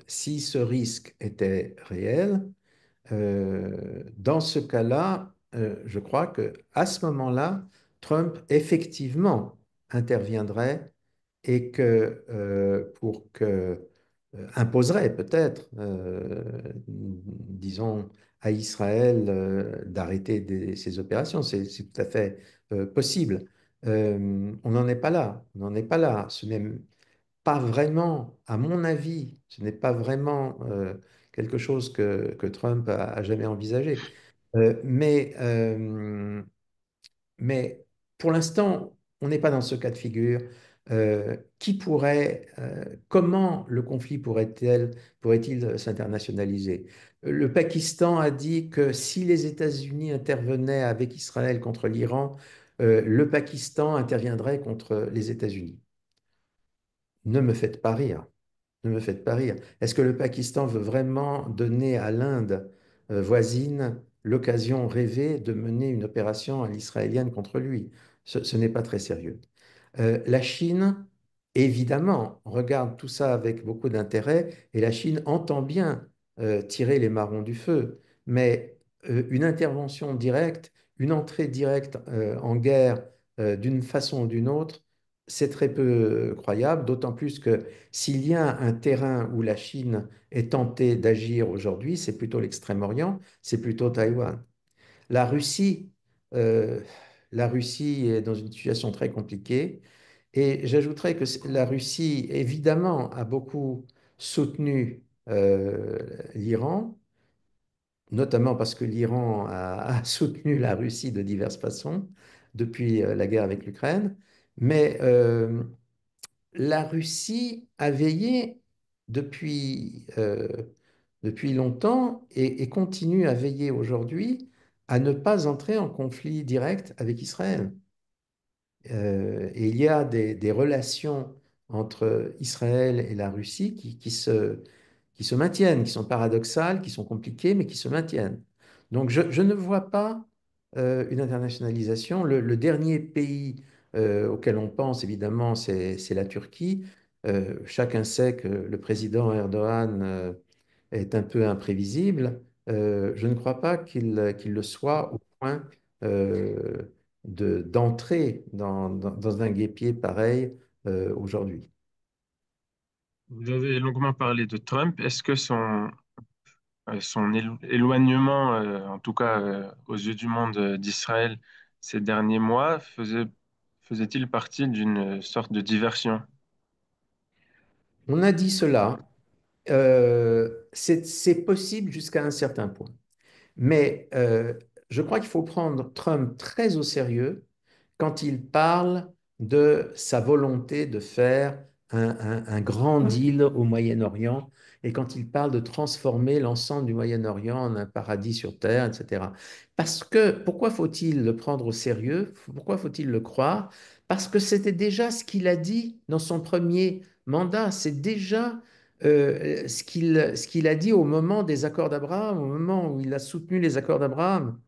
[SPEAKER 2] si ce risque était réel, dans ce cas-là, je crois que à ce moment-là, Trump effectivement interviendrait et que pour que imposerait peut-être, disons, à Israël d'arrêter ses opérations. C'est tout à fait possible. On n'en est pas là. On n'en est pas là. Ce n'est pas vraiment, à mon avis, ce n'est pas vraiment quelque chose que Trump a jamais envisagé. Mais pour l'instant, on n'est pas dans ce cas de figure. Comment le conflit pourrait-il s'internationaliser? Le Pakistan a dit que si les États-Unis intervenaient avec Israël contre l'Iran, le Pakistan interviendrait contre les États-Unis. Ne me faites pas rire. Ne me faites pas rire. Est-ce que le Pakistan veut vraiment donner à l'Inde voisine l'occasion rêvée de mener une opération à l'israélienne contre lui. Ce n'est pas très sérieux. La Chine, évidemment, regarde tout ça avec beaucoup d'intérêt et la Chine entend bien tirer les marrons du feu. Mais une intervention directe, une entrée directe en guerre d'une façon ou d'une autre, c'est très peu croyable, d'autant plus que s'il y a un terrain où la Chine est tentée d'agir aujourd'hui, c'est plutôt l'Extrême-Orient, c'est plutôt Taïwan. La Russie, euh, la Russie est dans une situation très compliquée. Et j'ajouterais que la Russie, évidemment, a beaucoup soutenu l'Iran, notamment parce que l'Iran a soutenu la Russie de diverses façons depuis la guerre avec l'Ukraine. Mais la Russie a veillé depuis, depuis longtemps et continue à veiller aujourd'hui à ne pas entrer en conflit direct avec Israël. Et il y a des relations entre Israël et la Russie qui se maintiennent, qui sont paradoxales, qui sont compliquées, mais qui se maintiennent. Donc je ne vois pas une internationalisation. Le dernier pays auquel on pense, évidemment, c'est la Turquie. Chacun sait que le président Erdogan est un peu imprévisible. Je ne crois pas qu'il le soit au point d'entrer dans un guêpier pareil aujourd'hui.
[SPEAKER 1] Vous avez longuement parlé de Trump. Est-ce que son éloignement, en tout cas aux yeux du monde d'Israël ces derniers mois, faisait-il partie d'une sorte de diversion?
[SPEAKER 2] On a dit cela. C'est possible jusqu'à un certain point. Mais je crois qu'il faut prendre Trump très au sérieux quand il parle de sa volonté de faire un grand deal au Moyen-Orient et quand il parle de transformer l'ensemble du Moyen-Orient en un paradis sur Terre, etc. Parce que, pourquoi faut-il le prendre au sérieux? Pourquoi faut-il le croire? Parce que c'était déjà ce qu'il a dit dans son premier mandat. C'est déjà ce qu'il a dit au moment des accords d'Abraham, au moment où il a soutenu les accords d'Abraham.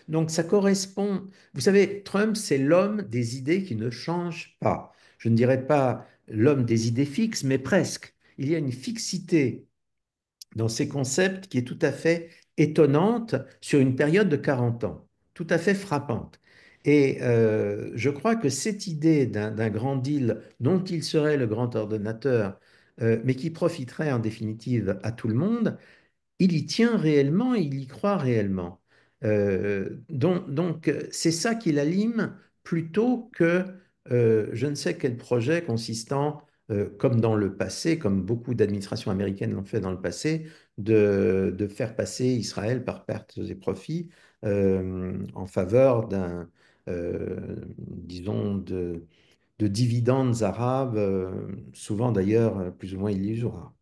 [SPEAKER 2] Donc ça correspond, vous savez, Trump, c'est l'homme des idées qui ne changent pas. Je ne dirais pas l'homme des idées fixes, mais presque. Il y a une fixité dans ces concepts qui est tout à fait étonnante sur une période de 40 ans, tout à fait frappante. Et je crois que cette idée d'un grand deal dont il serait le grand ordonnateur, mais qui profiterait en définitive à tout le monde, il y tient réellement, il y croit réellement. C'est ça qui l'anime plutôt que je ne sais quel projet consistant, comme dans le passé, comme beaucoup d'administrations américaines l'ont fait dans le passé, de faire passer Israël par pertes et profits en faveur disons, de dividendes arabes, souvent d'ailleurs plus ou moins illusoires.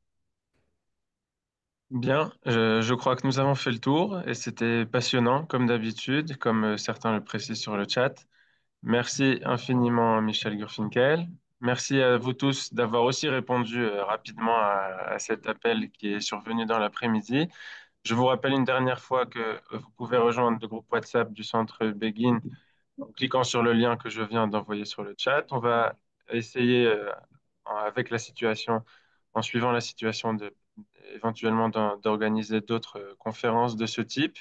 [SPEAKER 1] Bien, je crois que nous avons fait le tour et c'était passionnant, comme d'habitude, comme certains le précisent sur le chat. Merci infiniment, Michel Gurfinkel. Merci à vous tous d'avoir aussi répondu rapidement à cet appel qui est survenu dans l'après-midi. Je vous rappelle une dernière fois que vous pouvez rejoindre le groupe WhatsApp du Centre Begin en cliquant sur le lien que je viens d'envoyer sur le chat. On va essayer, avec la situation, en suivant la situation, éventuellement d'organiser d'autres conférences de ce type.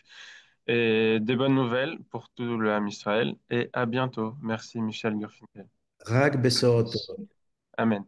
[SPEAKER 1] Et des bonnes nouvelles pour tout le Ham Israël. Et à bientôt. Merci, Michel Gurfinkel.
[SPEAKER 2] Rag Besorot.
[SPEAKER 1] Amen.